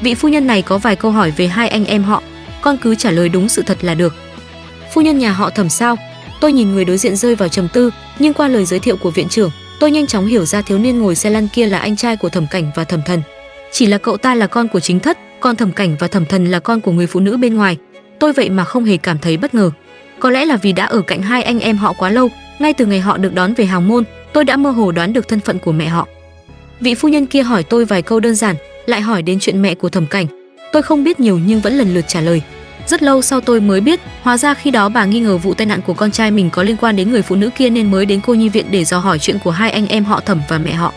Vị phu nhân này có vài câu hỏi về hai anh em họ, con cứ trả lời đúng sự thật là được. Phu nhân nhà họ Thẩm sao? Tôi nhìn người đối diện rơi vào trầm tư, nhưng qua lời giới thiệu của viện trưởng, tôi nhanh chóng hiểu ra thiếu niên ngồi xe lăn kia là anh trai của Thẩm Cảnh và Thẩm Thần. Chỉ là cậu ta là con của chính thất, còn Thẩm Cảnh và Thẩm Thần là con của người phụ nữ bên ngoài. Tôi vậy mà không hề cảm thấy bất ngờ. Có lẽ là vì đã ở cạnh hai anh em họ quá lâu, ngay từ ngày họ được đón về hào môn, tôi đã mơ hồ đoán được thân phận của mẹ họ. Vị phu nhân kia hỏi tôi vài câu đơn giản, lại hỏi đến chuyện mẹ của Thẩm Cảnh. Tôi không biết nhiều nhưng vẫn lần lượt trả lời. Rất lâu sau tôi mới biết, hóa ra khi đó bà nghi ngờ vụ tai nạn của con trai mình có liên quan đến người phụ nữ kia nên mới đến cô nhi viện để dò hỏi chuyện của hai anh em họ Thẩm và mẹ họ.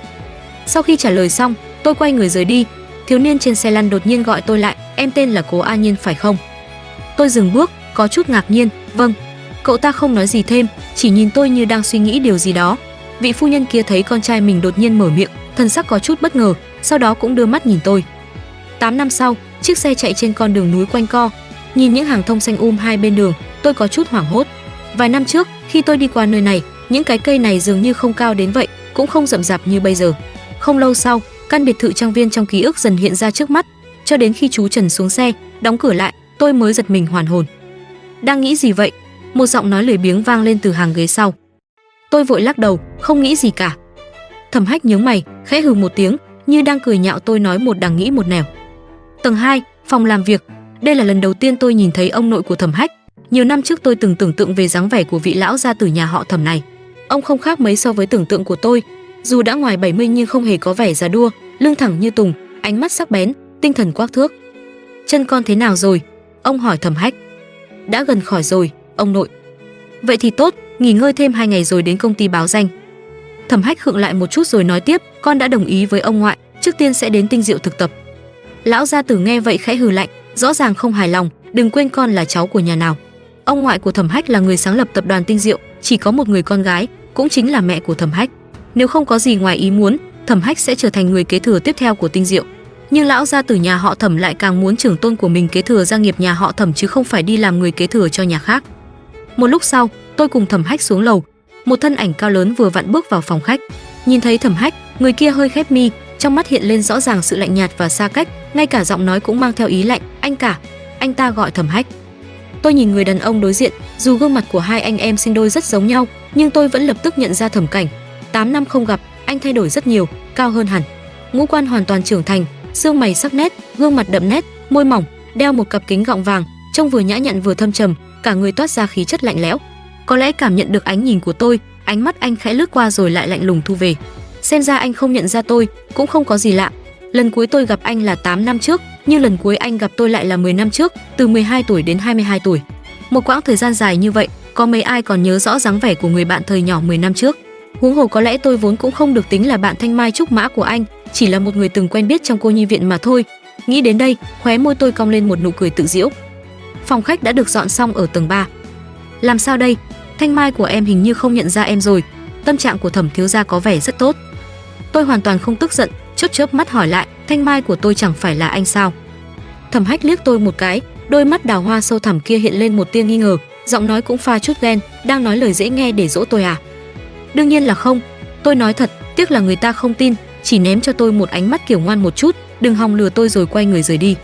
Sau khi trả lời xong, tôi quay người rời đi. Thiếu niên trên xe lăn đột nhiên gọi tôi lại, em tên là Cố An Nhiên phải không? Tôi dừng bước, có chút ngạc nhiên, vâng. Cậu ta không nói gì thêm, chỉ nhìn tôi như đang suy nghĩ điều gì đó. Vị phu nhân kia thấy con trai mình đột nhiên mở miệng, thần sắc có chút bất ngờ, sau đó cũng đưa mắt nhìn tôi. 8 năm sau, chiếc xe chạy trên con đường núi quanh co, nhìn những hàng thông xanh hai bên đường, tôi có chút hoảng hốt. Vài năm trước, khi tôi đi qua nơi này, những cái cây này dường như không cao đến vậy, cũng không rậm rạp như bây giờ. Không lâu sau, căn biệt thự trang viên trong ký ức dần hiện ra trước mắt, cho đến khi chú Trần xuống xe, đóng cửa lại, tôi mới giật mình hoàn hồn. Đang nghĩ gì vậy? Một giọng nói lười biếng vang lên từ hàng ghế sau. Tôi vội lắc đầu, không nghĩ gì cả. Thẩm Hách nhướng mày, khẽ hừ một tiếng, như đang cười nhạo tôi nói một đằng nghĩ một nẻo. Tầng 2, phòng làm việc. Đây là lần đầu tiên tôi nhìn thấy ông nội của Thẩm Hách. Nhiều năm trước tôi từng tưởng tượng về dáng vẻ của vị lão gia tử nhà họ Thẩm này. Ông không khác mấy so với tưởng tượng của tôi, dù đã ngoài 70 nhưng không hề có vẻ già đua, lưng thẳng như tùng, ánh mắt sắc bén, tinh thần quắc thước. Chân con thế nào rồi? Ông hỏi Thẩm Hách. Đã gần khỏi rồi, ông nội. Vậy thì tốt, nghỉ ngơi thêm 2 ngày rồi đến công ty báo danh. Thẩm Hách khựng lại một chút rồi nói tiếp, con đã đồng ý với ông ngoại, trước tiên sẽ đến Tinh Diệu thực tập. Lão gia tử nghe vậy khẽ hừ lạnh, rõ ràng không hài lòng, đừng quên con là cháu của nhà nào. Ông ngoại của Thẩm Hách là người sáng lập tập đoàn Tinh Diệu, chỉ có một người con gái, cũng chính là mẹ của Thẩm Hách. Nếu không có gì ngoài ý muốn, Thẩm Hách sẽ trở thành người kế thừa tiếp theo của Tinh Diệu. Nhưng lão gia tử nhà họ Thẩm lại càng muốn trưởng tôn của mình kế thừa gia nghiệp nhà họ Thẩm chứ không phải đi làm người kế thừa cho nhà khác. Một lúc sau, tôi cùng Thẩm Hách xuống lầu. Một thân ảnh cao lớn vừa vặn bước vào phòng khách. Nhìn thấy Thẩm Hách, người kia hơi khép mi, trong mắt hiện lên rõ ràng sự lạnh nhạt và xa cách, ngay cả giọng nói cũng mang theo ý lạnh. Anh cả. Anh ta gọi Thẩm Hách. Tôi nhìn người đàn ông đối diện, dù gương mặt của hai anh em sinh đôi rất giống nhau, nhưng tôi vẫn lập tức nhận ra Thẩm Cảnh. 8 năm không gặp, anh thay đổi rất nhiều, cao hơn hẳn. Ngũ quan hoàn toàn trưởng thành, xương mày sắc nét, gương mặt đậm nét, môi mỏng, đeo một cặp kính gọng vàng, trông vừa nhã nhặn vừa thâm trầm, cả người toát ra khí chất lạnh lẽo. Có lẽ cảm nhận được ánh nhìn của tôi, ánh mắt anh khẽ lướt qua rồi lại lạnh lùng thu về. Xem ra anh không nhận ra tôi, cũng không có gì lạ. Lần cuối tôi gặp anh là 8 năm trước, nhưng lần cuối anh gặp tôi lại là 10 năm trước, từ 12 tuổi đến 22 tuổi. Một quãng thời gian dài như vậy, có mấy ai còn nhớ rõ dáng vẻ của người bạn thời nhỏ 10 năm trước. Huống hồ có lẽ tôi vốn cũng không được tính là bạn thanh mai trúc mã của anh, chỉ là một người từng quen biết trong cô nhi viện mà thôi. Nghĩ đến đây, khóe môi tôi cong lên một nụ cười tự giễu. Phòng khách đã được dọn xong ở tầng 3. Làm sao đây? Thanh mai của em hình như không nhận ra em rồi. Tâm trạng của Thẩm thiếu gia có vẻ rất tốt. Tôi hoàn toàn không tức giận, chớp mắt hỏi lại, thanh mai của tôi chẳng phải là anh sao? Thẩm Hách liếc tôi một cái, đôi mắt đào hoa sâu thẳm kia hiện lên một tia nghi ngờ, giọng nói cũng pha chút ghen, đang nói lời dễ nghe để dỗ tôi à? Đương nhiên là không. Tôi nói thật, tiếc là người ta không tin, chỉ ném cho tôi một ánh mắt kiểu ngoan một chút, đừng hòng lừa tôi rồi quay người rời đi.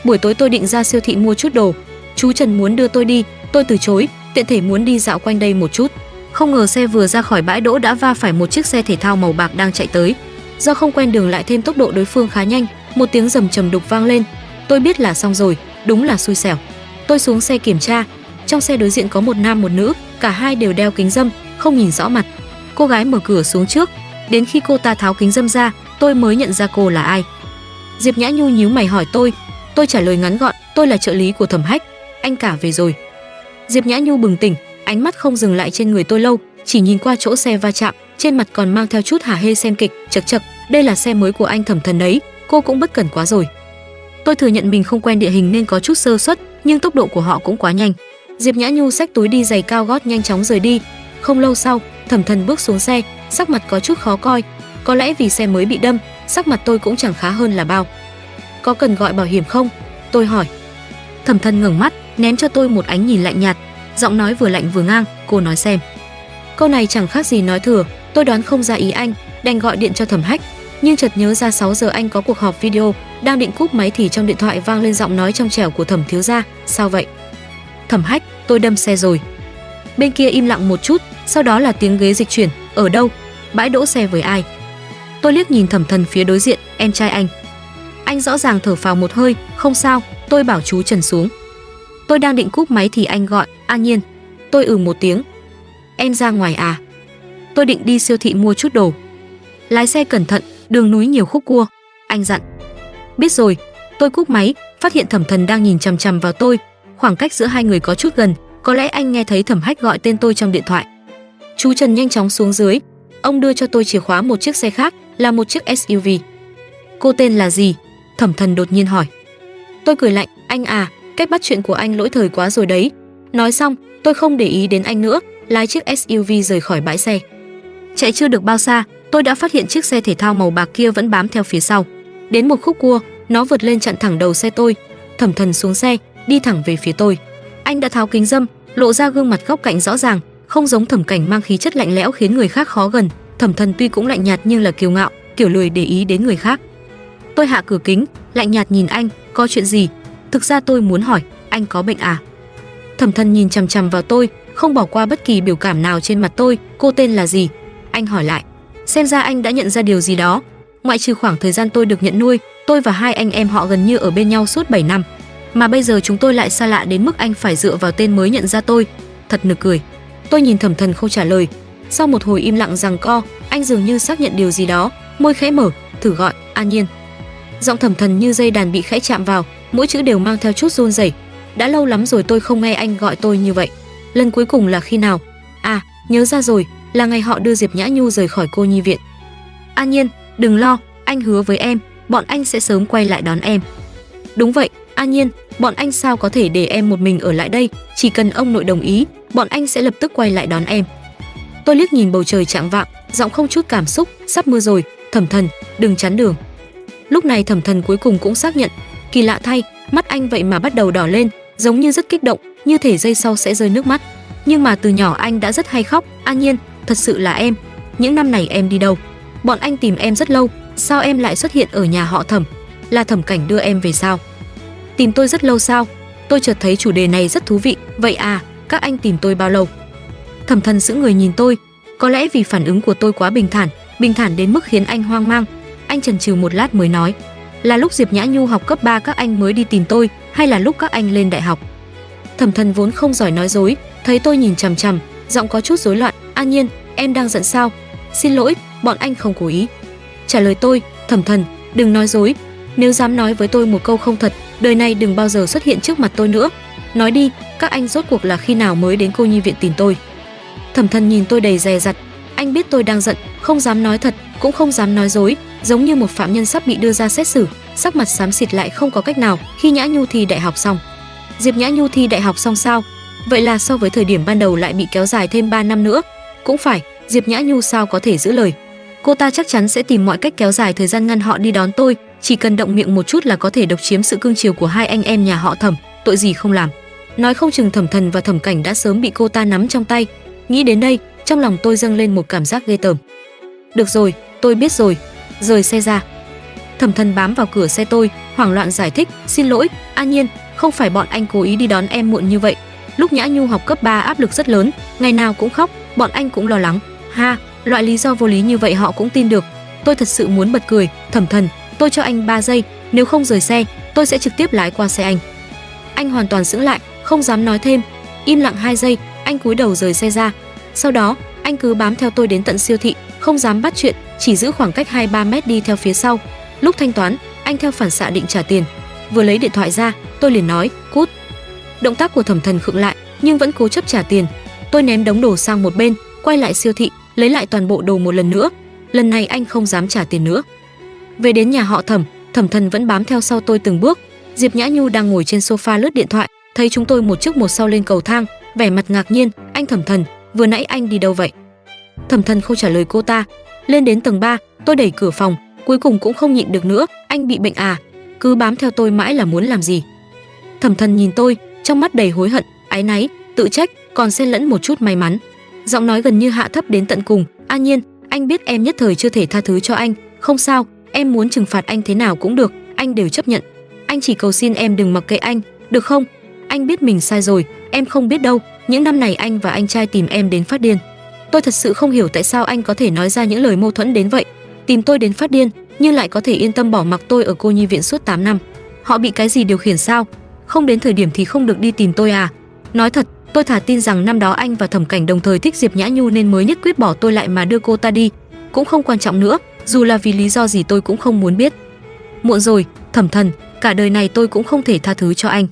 Buổi tối tôi định ra siêu thị mua chút đồ, chú Trần muốn đưa tôi đi, tôi từ chối, tiện thể muốn đi dạo quanh đây một chút. Không ngờ xe vừa ra khỏi bãi đỗ đã va phải một chiếc xe thể thao màu bạc đang chạy tới. Do không quen đường lại thêm tốc độ đối phương khá nhanh, một tiếng rầm trầm đục vang lên. Tôi biết là xong rồi, đúng là xui xẻo. Tôi xuống xe kiểm tra, trong xe đối diện có một nam một nữ, cả hai đều đeo kính râm, không nhìn rõ mặt. Cô gái mở cửa xuống trước, đến khi cô ta tháo kính râm ra, tôi mới nhận ra cô là ai. Diệp Nhã Nhu nhíu mày hỏi tôi trả lời ngắn gọn, tôi là trợ lý của Thẩm Hách. Anh cả về rồi. Diệp Nhã Nhu bừng tỉnh, ánh mắt không dừng lại trên người tôi lâu, chỉ nhìn qua chỗ xe va chạm, trên mặt còn mang theo chút hả hê xem kịch. Chậc chậc, đây là xe mới của anh Thẩm Thần đấy, cô cũng bất cẩn quá rồi. Tôi thừa nhận mình không quen địa hình nên có chút sơ suất, nhưng tốc độ của họ cũng quá nhanh. Diệp Nhã Nhu xách túi đi giày cao gót nhanh chóng rời đi. Không lâu sau, Thẩm Thần bước xuống xe, sắc mặt có chút khó coi, có lẽ vì xe mới bị đâm, sắc mặt tôi cũng chẳng khá hơn là bao. Có cần gọi bảo hiểm không? Tôi hỏi. Thẩm Thần ngẩng mắt, ném cho tôi một ánh nhìn lạnh nhạt, giọng nói vừa lạnh vừa ngang, cô nói xem. Câu này chẳng khác gì nói thừa, tôi đoán không ra ý anh, đành gọi điện cho Thẩm Hách, nhưng chợt nhớ ra 6 giờ anh có cuộc họp video, đang định cúp máy thì trong điện thoại vang lên giọng nói trong trẻo của Thẩm thiếu gia. Sao vậy? Thẩm Hách, tôi đâm xe rồi. Bên kia im lặng một chút, sau đó là tiếng ghế dịch chuyển. Ở đâu? Bãi đỗ xe với ai? Tôi liếc nhìn Thẩm Thần phía đối diện, em trai anh. Anh rõ ràng thở phào một hơi, không sao, tôi bảo chú Trần xuống. Tôi đang định cúp máy thì anh gọi, An Nhiên. Tôi một tiếng. Em ra ngoài à? Tôi định đi siêu thị mua chút đồ. Lái xe cẩn thận, đường núi nhiều khúc cua, anh dặn. Biết rồi. Tôi cúp máy, phát hiện Thẩm Thần đang nhìn chằm chằm vào tôi, khoảng cách giữa hai người có chút gần, có lẽ anh nghe thấy Thẩm Hách gọi tên tôi trong điện thoại. Chú Trần nhanh chóng xuống dưới, ông đưa cho tôi chìa khóa một chiếc xe khác, là một chiếc SUV. Cô tên là gì? Thẩm Thần đột nhiên hỏi. Tôi cười lạnh, anh à, cách bắt chuyện của anh lỗi thời quá rồi đấy. Nói xong, tôi không để ý đến anh nữa, lái chiếc SUV rời khỏi bãi xe. Chạy chưa được bao xa, tôi đã phát hiện chiếc xe thể thao màu bạc kia vẫn bám theo phía sau. Đến một khúc cua, nó vượt lên chặn thẳng đầu xe tôi. Thẩm Thần xuống xe, đi thẳng về phía tôi. Anh đã tháo kính râm, lộ ra gương mặt góc cạnh rõ ràng, không giống Thẩm Cảnh mang khí chất lạnh lẽo khiến người khác khó gần. Thẩm Thần tuy cũng lạnh nhạt nhưng là kiêu ngạo, kiểu lười để ý đến người khác. Tôi hạ cửa kính, lạnh nhạt nhìn anh, có chuyện gì? Thực ra tôi muốn hỏi, anh có bệnh à? Thẩm Thần nhìn chằm chằm vào tôi, không bỏ qua bất kỳ biểu cảm nào trên mặt tôi. Cô tên là gì? Anh hỏi lại. Xem ra anh đã nhận ra điều gì đó. Ngoại trừ khoảng thời gian tôi được nhận nuôi, tôi và hai anh em họ gần như ở bên nhau suốt 7 năm. Mà bây giờ chúng tôi lại xa lạ đến mức anh phải dựa vào tên mới nhận ra tôi. Thật nực cười. Tôi nhìn Thẩm Thần không trả lời. Sau một hồi im lặng giằng co, anh dường như xác nhận điều gì đó, môi khẽ mở, thử gọi, An Nhiên. Giọng Thẩm Thần như dây đàn bị khẽ chạm vào, mỗi chữ đều mang theo chút run rẩy. Đã lâu lắm rồi tôi không nghe anh gọi tôi như vậy. Lần cuối cùng là khi nào? À, nhớ ra rồi, là ngày họ đưa Diệp Nhã Nhu rời khỏi cô nhi viện. An Nhiên, đừng lo, anh hứa với em, bọn anh sẽ sớm quay lại đón em. Đúng vậy, An Nhiên, bọn anh sao có thể để em một mình ở lại đây, chỉ cần ông nội đồng ý, bọn anh sẽ lập tức quay lại đón em. Tôi liếc nhìn bầu trời chạng vạng, giọng không chút cảm xúc, sắp mưa rồi, Thẩm Thần, đừng chắn đường. Lúc này Thẩm Thần cuối cùng cũng xác nhận, kỳ lạ thay, mắt anh vậy mà bắt đầu đỏ lên, giống như rất kích động, như thể giây sau sẽ rơi nước mắt. Nhưng mà từ nhỏ anh đã rất hay khóc. An Nhiên, thật sự là em. Những năm này em đi đâu? Bọn anh tìm em rất lâu, sao em lại xuất hiện ở nhà họ Thẩm? Là Thẩm Cảnh đưa em về sao? Tìm tôi rất lâu sao? Tôi chợt thấy chủ đề này rất thú vị. Vậy à, các anh tìm tôi bao lâu? Thẩm Thần sững người nhìn tôi, có lẽ vì phản ứng của tôi quá bình thản đến mức khiến anh hoang mang. Anh chần chừ một lát mới nói, là lúc Diệp Nhã Nhu học cấp 3 các anh mới đi tìm tôi, hay là lúc các anh lên đại học? Thẩm Thần vốn không giỏi nói dối, thấy tôi nhìn chằm chằm, giọng có chút rối loạn. An Nhiên, em đang giận sao? Xin lỗi, bọn anh không cố ý. Trả lời tôi, Thẩm Thần, đừng nói dối, nếu dám nói với tôi một câu không thật, đời này đừng bao giờ xuất hiện trước mặt tôi nữa. Nói đi, các anh rốt cuộc là khi nào mới đến cô nhi viện tìm tôi? Thẩm Thần nhìn tôi đầy dè dặt, anh biết tôi đang giận, không dám nói thật, cũng không dám nói dối, giống như một phạm nhân sắp bị đưa ra xét xử, sắc mặt xám xịt lại không có cách nào. Khi Nhã Nhu thi đại học xong. Diệp Nhã Nhu thi đại học xong sao? Vậy là so với thời điểm ban đầu lại bị kéo dài thêm 3 năm nữa. Cũng phải, Diệp Nhã Nhu sao có thể giữ lời. Cô ta chắc chắn sẽ tìm mọi cách kéo dài thời gian ngăn họ đi đón tôi, chỉ cần động miệng một chút là có thể độc chiếm sự cưng chiều của hai anh em nhà họ Thẩm, tội gì không làm. Nói không chừng Thẩm Thần và Thẩm Cảnh đã sớm bị cô ta nắm trong tay. Nghĩ đến đây, trong lòng tôi dâng lên một cảm giác ghê tởm. Được rồi, tôi biết rồi. Rời xe ra. Thẩm Thần bám vào cửa xe tôi, hoảng loạn giải thích, xin lỗi, An Nhiên, không phải bọn anh cố ý đi đón em muộn như vậy. Lúc Nhã Nhu học cấp 3 áp lực rất lớn, ngày nào cũng khóc, bọn anh cũng lo lắng. Ha, loại lý do vô lý như vậy họ cũng tin được. Tôi thật sự muốn bật cười. Thẩm Thần, tôi cho anh 3 giây, nếu không rời xe, tôi sẽ trực tiếp lái qua xe anh. Anh hoàn toàn sững lại, không dám nói thêm. Im lặng 2 giây, anh cúi đầu rời xe ra. Sau đó, anh cứ bám theo tôi đến tận siêu thị, không dám bắt chuyện, chỉ giữ khoảng cách 2-3 mét đi theo phía sau. Lúc thanh toán, anh theo phản xạ định trả tiền. Vừa lấy điện thoại ra, tôi liền nói, cút. Động tác của Thẩm Thần khựng lại, nhưng vẫn cố chấp trả tiền. Tôi ném đống đồ sang một bên, quay lại siêu thị, lấy lại toàn bộ đồ một lần nữa. Lần này anh không dám trả tiền nữa. Về đến nhà họ Thẩm, Thẩm Thần vẫn bám theo sau tôi từng bước. Diệp Nhã Nhu đang ngồi trên sofa lướt điện thoại, thấy chúng tôi một trước một sau lên cầu thang, vẻ mặt ngạc nhiên. Anh Thẩm Thần, vừa nãy anh đi đâu vậy? Thẩm Thần không trả lời cô ta. Lên đến tầng 3, tôi đẩy cửa phòng, cuối cùng cũng không nhịn được nữa. Anh bị bệnh à? Cứ bám theo tôi mãi là muốn làm gì? Thẩm Thần nhìn tôi, trong mắt đầy hối hận, áy náy, tự trách, còn xen lẫn một chút may mắn. Giọng nói gần như hạ thấp đến tận cùng. An Nhiên, anh biết em nhất thời chưa thể tha thứ cho anh, không sao, em muốn trừng phạt anh thế nào cũng được, anh đều chấp nhận. Anh chỉ cầu xin em đừng mặc kệ anh, được không? Anh biết mình sai rồi, em không biết đâu, những năm này anh và anh trai tìm em đến phát điên. Tôi thật sự không hiểu tại sao anh có thể nói ra những lời mâu thuẫn đến vậy. Tìm tôi đến phát điên, nhưng lại có thể yên tâm bỏ mặc tôi ở cô nhi viện suốt 8 năm. Họ bị cái gì điều khiển sao? Không đến thời điểm thì không được đi tìm tôi à? Nói thật, tôi thà tin rằng năm đó anh và Thẩm Cảnh đồng thời thích Diệp Nhã Nhu nên mới nhất quyết bỏ tôi lại mà đưa cô ta đi. Cũng không quan trọng nữa, dù là vì lý do gì tôi cũng không muốn biết. Muộn rồi, Thẩm Thần, cả đời này tôi cũng không thể tha thứ cho anh.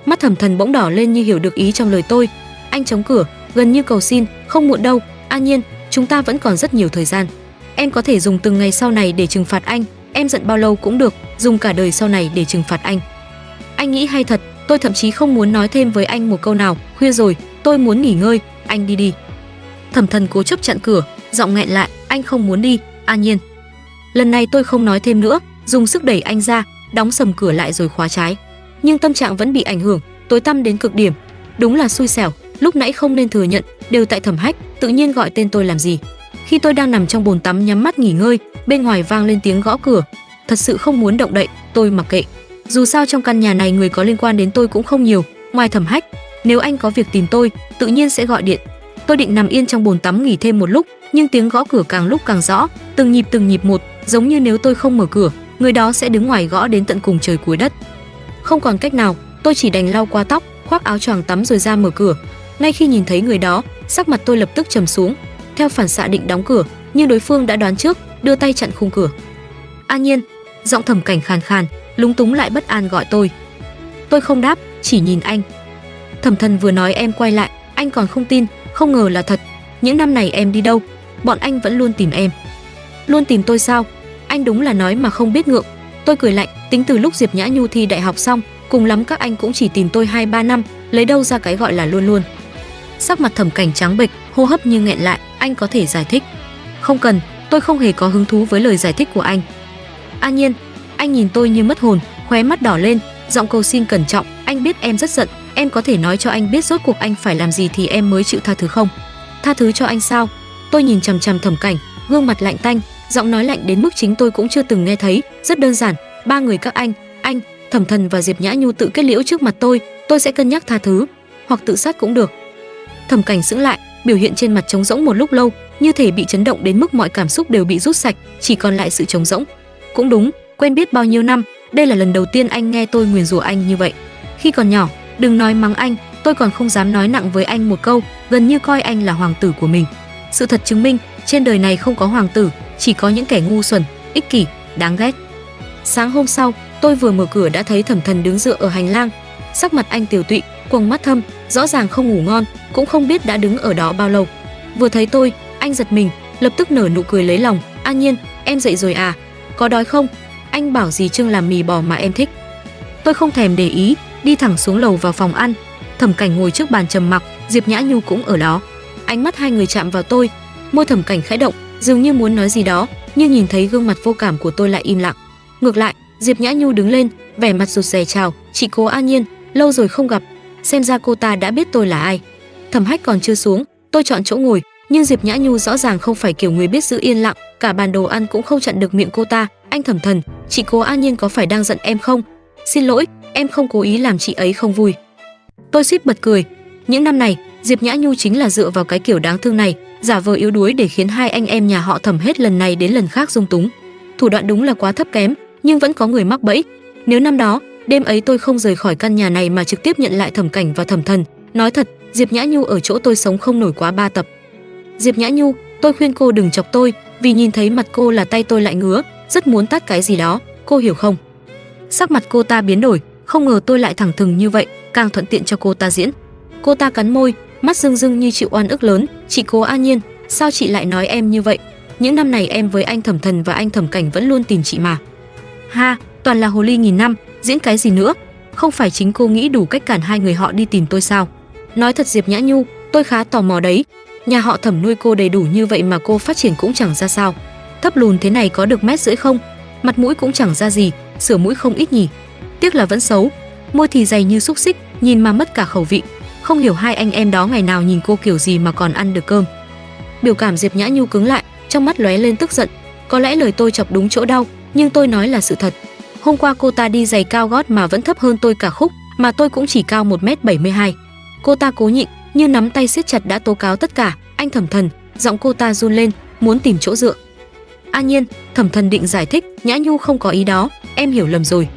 Mắt Thẩm Thần bỗng đỏ lên như hiểu được ý trong lời tôi. Anh chống cửa, gần như cầu xin, không muộn đâu, An Nhiên, chúng ta vẫn còn rất nhiều thời gian. Em có thể dùng từng ngày sau này để trừng phạt anh, em giận bao lâu cũng được, dùng cả đời sau này để trừng phạt anh. Anh nghĩ hay thật, tôi thậm chí không muốn nói thêm với anh một câu nào. Khuya rồi, tôi muốn nghỉ ngơi, anh đi đi. Thẩm Thần cố chấp chặn cửa, giọng nghẹn lại, anh không muốn đi, An Nhiên. Lần này tôi không nói thêm nữa, dùng sức đẩy anh ra, đóng sầm cửa lại rồi khóa trái. Nhưng tâm trạng vẫn bị ảnh hưởng, tối tăm đến cực điểm. Đúng là xui xẻo, lúc nãy không nên thừa nhận, đều tại Thẩm Hách, tự nhiên gọi tên tôi làm gì. Khi tôi đang nằm trong bồn tắm nhắm mắt nghỉ ngơi, bên ngoài vang lên tiếng gõ cửa. Thật sự không muốn động đậy, tôi mặc kệ. Dù sao trong căn nhà này người có liên quan đến tôi cũng không nhiều, ngoài Thẩm Hách, nếu anh có việc tìm tôi, tự nhiên sẽ gọi điện. Tôi định nằm yên trong bồn tắm nghỉ thêm một lúc, nhưng tiếng gõ cửa càng lúc càng rõ, từng nhịp một, giống như nếu tôi không mở cửa, người đó sẽ đứng ngoài gõ đến tận cùng trời cuối đất. Không còn cách nào, tôi chỉ đành lau qua tóc, khoác áo choàng tắm rồi ra mở cửa. Ngay khi nhìn thấy người đó, sắc mặt tôi lập tức trầm xuống. Theo phản xạ định đóng cửa, nhưng đối phương đã đoán trước, đưa tay chặn khung cửa. An Nhiên, giọng Thẩm Cảnh khàn khàn, lúng túng lại bất an gọi tôi. Tôi không đáp, chỉ nhìn anh. Thẩm Thần vừa nói em quay lại, anh còn không tin, Không ngờ là thật. Những năm này em đi đâu? Bọn anh vẫn luôn tìm em. Luôn tìm tôi sao? Anh đúng là nói mà không biết ngượng. Tôi cười lạnh, tính từ lúc Diệp Nhã Nhu thi đại học xong, cùng lắm các anh cũng chỉ tìm tôi 2-3 năm, lấy đâu ra cái gọi là luôn luôn. Sắc mặt Thẩm Cảnh trắng bệch, hô hấp như nghẹn lại, anh có thể giải thích. Không cần, tôi không hề có hứng thú với lời giải thích của anh. An Nhiên, anh nhìn tôi như mất hồn, khóe mắt đỏ lên, giọng cầu xin cẩn trọng, anh biết em rất giận, em có thể nói cho anh biết rốt cuộc anh phải làm gì thì em mới chịu tha thứ không? Tha thứ cho anh sao? Tôi nhìn chằm chằm Thẩm Cảnh, gương mặt lạnh tanh, giọng nói lạnh đến mức chính tôi cũng chưa từng nghe thấy, rất đơn giản, 3 người các anh, Thẩm Thần và Diệp Nhã Nhu tự kết liễu trước mặt tôi sẽ cân nhắc tha thứ, hoặc tự sát cũng được. Thẩm Cảnh sững lại, biểu hiện trên mặt trống rỗng một lúc lâu, như thể bị chấn động đến mức mọi cảm xúc đều bị rút sạch, chỉ còn lại sự trống rỗng. Cũng đúng, quen biết bao nhiêu năm, đây là lần đầu tiên anh nghe tôi nguyền rủa anh như vậy. Khi còn nhỏ, đừng nói mắng anh, tôi còn không dám nói nặng với anh một câu, gần như coi anh là hoàng tử của mình. Sự thật chứng minh, trên đời này không có hoàng tử, chỉ có những kẻ ngu xuẩn, ích kỷ, đáng ghét. Sáng hôm sau, tôi vừa mở cửa đã thấy Thẩm Thần đứng dựa ở hành lang. Sắc mặt anh tiều tụy, quầng mắt thâm, rõ ràng không ngủ ngon, cũng không biết đã đứng ở đó bao lâu. Vừa thấy tôi, anh giật mình, lập tức nở nụ cười lấy lòng. An Nhiên, em dậy rồi à? Có đói không? Anh bảo dì Trương làm mì bò mà em thích. Tôi không thèm để ý, đi thẳng xuống lầu vào phòng ăn. Thẩm Cảnh ngồi trước bàn trầm mặc, Diệp Nhã Nhu cũng ở đó. Ánh mắt hai người chạm vào tôi, môi Thẩm Cảnh khẽ động, dường như muốn nói gì đó, nhưng nhìn thấy gương mặt vô cảm của tôi lại im lặng. Ngược lại, Diệp Nhã Nhu đứng lên, vẻ mặt rụt rè chào, chị cố An Nhiên, lâu rồi không gặp, xem ra cô ta đã biết tôi là ai. Thẩm Hách còn chưa xuống, tôi chọn chỗ ngồi, nhưng Diệp Nhã Nhu rõ ràng không phải kiểu người biết giữ yên lặng, cả bàn đồ ăn cũng không chặn được miệng cô ta. Anh Thẩm Thần, chị cố An Nhiên có phải đang giận em không? Xin lỗi, em không cố ý làm chị ấy không vui. Tôi suýt bật cười. Những năm này, Diệp Nhã Nhu chính là dựa vào cái kiểu đáng thương này, giả vờ yếu đuối để khiến hai anh em nhà họ Thẩm hết lần này đến lần khác dung túng. Thủ đoạn đúng là quá thấp kém, nhưng vẫn có người mắc bẫy. Nếu năm đó, đêm ấy tôi không rời khỏi căn nhà này mà trực tiếp nhận lại Thẩm Cảnh và Thẩm Thần, nói thật, Diệp Nhã Nhu ở chỗ tôi sống không nổi quá 3 tập. Diệp Nhã Nhu, tôi khuyên cô đừng chọc tôi, vì nhìn thấy mặt cô là tay tôi lại ngứa, rất muốn tát cái gì đó, cô hiểu không? Sắc mặt cô ta biến đổi, không ngờ tôi lại thẳng thừng như vậy, càng thuận tiện cho cô ta diễn. Cô ta cắn môi, mắt rưng rưng như chịu oan ức lớn. Chị cố An Nhiên, sao chị lại nói em như vậy? Những năm này em với anh Thẩm Thần và anh Thẩm Cảnh vẫn luôn tìm chị mà. Ha, toàn là hồ ly nghìn năm, diễn cái gì nữa? Không phải chính cô nghĩ đủ cách cản hai người họ đi tìm tôi sao? Nói thật Diệp Nhã Nhu, tôi khá tò mò đấy. Nhà họ Thẩm nuôi cô đầy đủ như vậy mà cô phát triển cũng chẳng ra sao. Thấp lùn thế này có được 1,5 mét không? Mặt mũi cũng chẳng ra gì, sửa mũi không ít nhỉ. Tiếc là vẫn xấu, môi thì dày như xúc xích, nhìn mà mất cả khẩu vị. Không hiểu hai anh em đó ngày nào nhìn cô kiểu gì mà còn ăn được cơm. Biểu cảm Diệp Nhã Nhu cứng lại, trong mắt lóe lên tức giận. Có lẽ lời tôi chọc đúng chỗ đau, nhưng tôi nói là sự thật. Hôm qua cô ta đi giày cao gót mà vẫn thấp hơn tôi cả khúc, mà tôi cũng chỉ cao 1,72 m. Cô ta cố nhịn, như nắm tay siết chặt đã tố cáo tất cả. Anh Thẩm Thần, giọng cô ta run lên, muốn tìm chỗ dựa. An Nhiên, Thẩm Thần định giải thích, Nhã Nhu không có ý đó, em hiểu lầm rồi.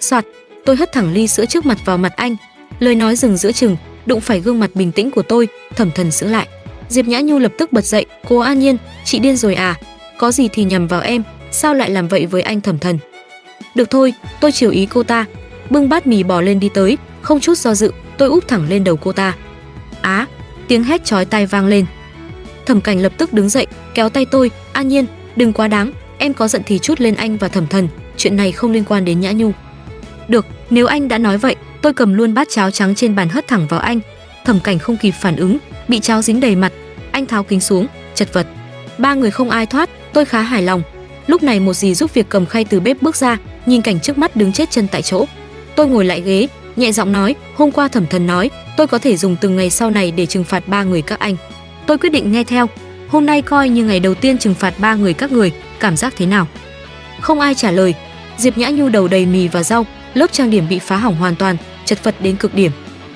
Soạt, tôi hất thẳng ly sữa trước mặt vào mặt anh. Lời nói dừng giữa chừng, đụng phải gương mặt bình tĩnh của tôi. Thẩm Thần sững lại. Diệp Nhã Nhu lập tức bật dậy, cô An Nhiên, chị điên rồi à? Có gì thì nhằm vào em, sao lại làm vậy với anh Thẩm Thần? Được thôi, tôi chiều ý cô ta, bưng bát mì bò lên đi tới, không chút do dự, tôi úp thẳng lên đầu cô ta. Á, tiếng hét chói tai vang lên. Thẩm Cảnh lập tức đứng dậy, kéo tay tôi, An Nhiên, đừng quá đáng, em có giận thì trút lên anh và Thẩm Thần, chuyện này không liên quan đến Nhã Nhu. Được, nếu anh đã nói vậy, tôi cầm luôn bát cháo trắng trên bàn hất thẳng vào anh. Thẩm Cảnh không kịp phản ứng, bị cháo dính đầy mặt, anh tháo kính xuống, chật vật. 3 người không ai thoát, tôi khá hài lòng. Lúc này một dì giúp việc cầm khay từ bếp bước ra, nhìn cảnh trước mắt đứng chết chân tại chỗ. Tôi ngồi lại ghế, nhẹ giọng nói, hôm qua Thẩm Thần nói, tôi có thể dùng từng ngày sau này để trừng phạt 3 người các anh. Tôi quyết định nghe theo. Hôm nay coi như ngày đầu tiên trừng phạt 3 người các người, cảm giác thế nào? Không ai trả lời. Diệp Nhã Nhu đầu đầy mì và rau, lớp trang điểm bị phá hỏng hoàn toàn, chật vật đến cực điểm.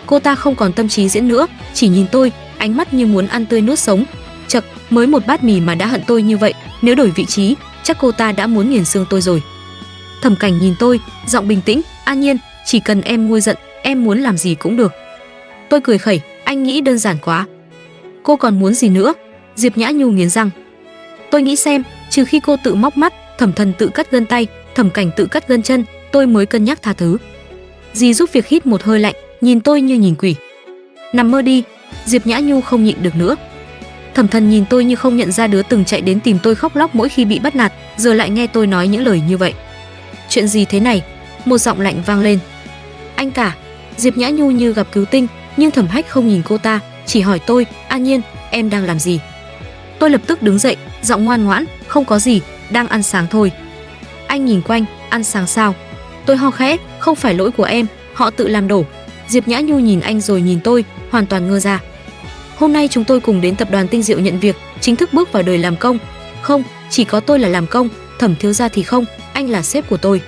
Cô ta không còn tâm trí diễn nữa, chỉ nhìn tôi, ánh mắt như muốn ăn tươi nuốt sống. Chậc, mới một bát mì mà đã hận tôi như vậy, nếu đổi vị trí, chắc cô ta đã muốn nghiền xương tôi rồi. Thẩm Cảnh nhìn tôi, giọng bình tĩnh, An Nhiên, chỉ cần em nguôi giận, em muốn làm gì cũng được. Tôi cười khẩy, anh nghĩ đơn giản quá. Cô còn muốn gì nữa? Diệp Nhã Nhu nghiến răng. Tôi nghĩ xem, trừ khi cô tự móc mắt, Thẩm Thần tự cắt gân tay, Thẩm Cảnh tự cắt gân chân, tôi mới cân nhắc tha thứ. Dì giúp việc hít một hơi lạnh, nhìn tôi như nhìn quỷ. Nằm mơ đi. Diệp Nhã Nhu không nhịn được nữa. Thẩm Thần nhìn tôi như không nhận ra đứa từng chạy đến tìm tôi khóc lóc mỗi khi bị bắt nạt, giờ lại nghe tôi nói những lời như vậy. Chuyện gì thế này? Một giọng lạnh vang lên. Anh cả. Diệp Nhã Nhu như gặp cứu tinh, nhưng Thẩm Hách không nhìn cô ta, chỉ hỏi tôi, An Nhiên, em đang làm gì? Tôi lập tức đứng dậy, giọng ngoan ngoãn, không có gì, đang ăn sáng thôi. Anh nhìn quanh, ăn sáng sao? Tôi ho khẽ, không phải lỗi của em, họ tự làm đổ. Diệp Nhã Nhu nhìn anh rồi nhìn tôi, hoàn toàn ngơ ra. Hôm nay chúng tôi cùng đến tập đoàn Tinh Diệu nhận việc, chính thức bước vào đời làm công. Không, chỉ có tôi là làm công, Thẩm thiếu gia thì không, anh là sếp của tôi.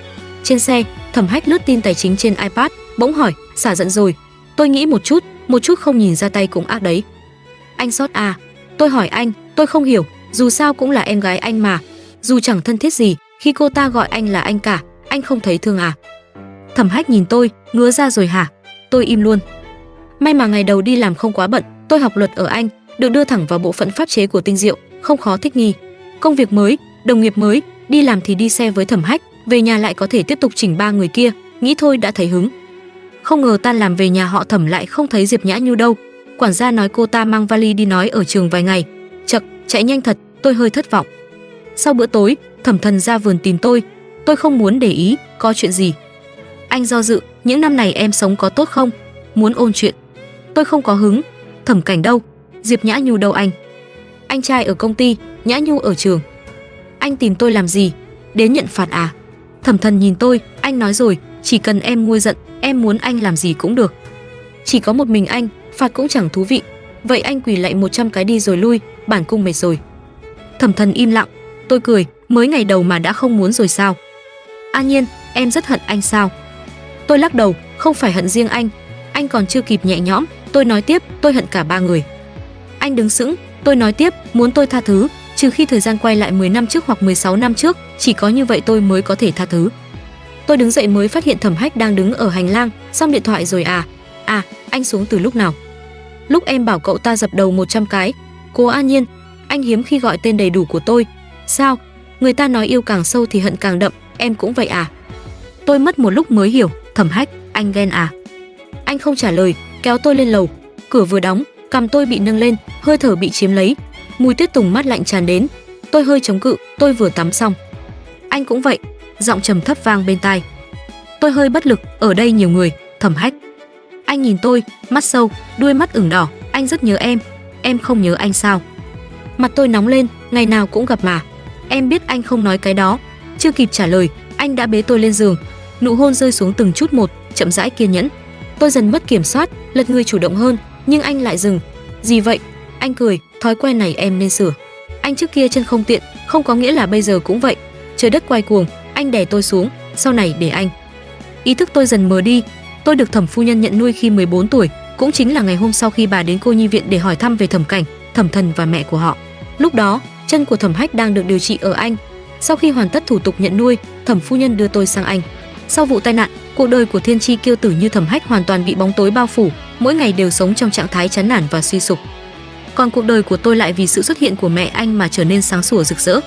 Trên xe, Thẩm Hách lướt tin tài chính trên iPad, bỗng hỏi, xả giận rồi? Tôi nghĩ một chút không nhìn ra tay cũng ác đấy. Anh sót à? Tôi hỏi anh, tôi không hiểu, dù sao cũng là em gái anh mà. Dù chẳng thân thiết gì, khi cô ta gọi anh là anh cả, anh không thấy thương à? Thẩm Hách nhìn tôi, ngứa ra rồi hả? Tôi im luôn. May mà ngày đầu đi làm không quá bận, tôi học luật ở Anh, được đưa thẳng vào bộ phận pháp chế của Tinh Diệu, không khó thích nghi. Công việc mới, đồng nghiệp mới, đi làm thì đi xe với Thẩm Hách, về nhà lại có thể tiếp tục chỉnh ba người kia, nghĩ thôi đã thấy hứng. Không ngờ tan làm về nhà họ Thẩm lại không thấy Diệp Nhã Nhu đâu. Quản gia nói cô ta mang vali đi nói ở trường vài ngày. Chậc, chạy nhanh thật, tôi hơi thất vọng. Sau bữa tối, Thẩm Thần ra vườn tìm tôi không muốn để ý, có chuyện gì? Anh do dự, những năm này em sống có tốt không? Muốn ôn chuyện. Tôi không có hứng. Thẩm Cảnh đâu? Diệp Nhã Nhu đâu anh? Anh trai ở công ty, Nhã Nhu ở trường. Anh tìm tôi làm gì? Đến nhận phạt à? Thẩm Thần nhìn tôi, anh nói rồi, chỉ cần em nguôi giận, em muốn anh làm gì cũng được. Chỉ có một mình anh, phạt cũng chẳng thú vị. Vậy anh quỳ lại 100 cái đi rồi lui, bản cung mệt rồi. Thẩm Thần im lặng. Tôi cười, mới ngày đầu mà đã không muốn rồi sao? An Nhiên, em rất hận anh sao? Tôi lắc đầu, không phải hận riêng anh còn chưa kịp nhẹ nhõm. Tôi nói tiếp, tôi hận cả ba người. Anh đứng sững, tôi nói tiếp, muốn tôi tha thứ, trừ khi thời gian quay lại 10 năm trước hoặc 16 năm trước, chỉ có như vậy tôi mới có thể tha thứ. Tôi đứng dậy mới phát hiện Thẩm Hách đang đứng ở hành lang, xong điện thoại rồi à? À, anh xuống từ lúc nào? Lúc em bảo cậu ta dập đầu 100 cái. Cô An Nhiên, anh hiếm khi gọi tên đầy đủ của tôi. Sao? Người ta nói yêu càng sâu thì hận càng đậm, em cũng vậy à? Tôi mất một lúc mới hiểu, Thẩm Hách, anh ghen à? Anh không trả lời, kéo tôi lên lầu. Cửa vừa đóng, cằm tôi bị nâng lên, hơi thở bị chiếm lấy. Mùi tuyết tùng mát lạnh tràn đến. Tôi hơi chống cự, tôi vừa tắm xong. Anh cũng vậy, giọng trầm thấp vang bên tai. Tôi hơi bất lực, ở đây nhiều người, Thẩm Hách. Anh nhìn tôi, mắt sâu, đuôi mắt ửng đỏ, anh rất nhớ em không nhớ anh sao? Mặt tôi nóng lên, ngày nào cũng gặp mà. Em biết anh không nói cái đó. Chưa kịp trả lời, anh đã bế tôi lên giường. Nụ hôn rơi xuống từng chút một, chậm rãi kiên nhẫn. Tôi dần mất kiểm soát, lật người chủ động hơn, nhưng anh lại dừng. Gì vậy? Anh cười, thói quen này em nên sửa. Anh trước kia chân không tiện, không có nghĩa là bây giờ cũng vậy. Trời đất quay cuồng, anh đè tôi xuống, sau này để anh. Ý thức tôi dần mờ đi. Tôi được Thẩm phu nhân nhận nuôi khi 14 tuổi, cũng chính là ngày hôm sau khi bà đến cô nhi viện để hỏi thăm về Thẩm Cảnh, Thẩm Thần và mẹ của họ. Lúc đó, chân của Thẩm Hách đang được điều trị ở Anh. Sau khi hoàn tất thủ tục nhận nuôi, Thẩm phu nhân đưa tôi sang Anh. Sau vụ tai nạn, cuộc đời của thiên tri kiêu tử như Thẩm Hách hoàn toàn bị bóng tối bao phủ, mỗi ngày đều sống trong trạng thái chán nản và suy sụp. Còn cuộc đời của tôi lại vì sự xuất hiện của mẹ anh mà trở nên sáng sủa rực rỡ.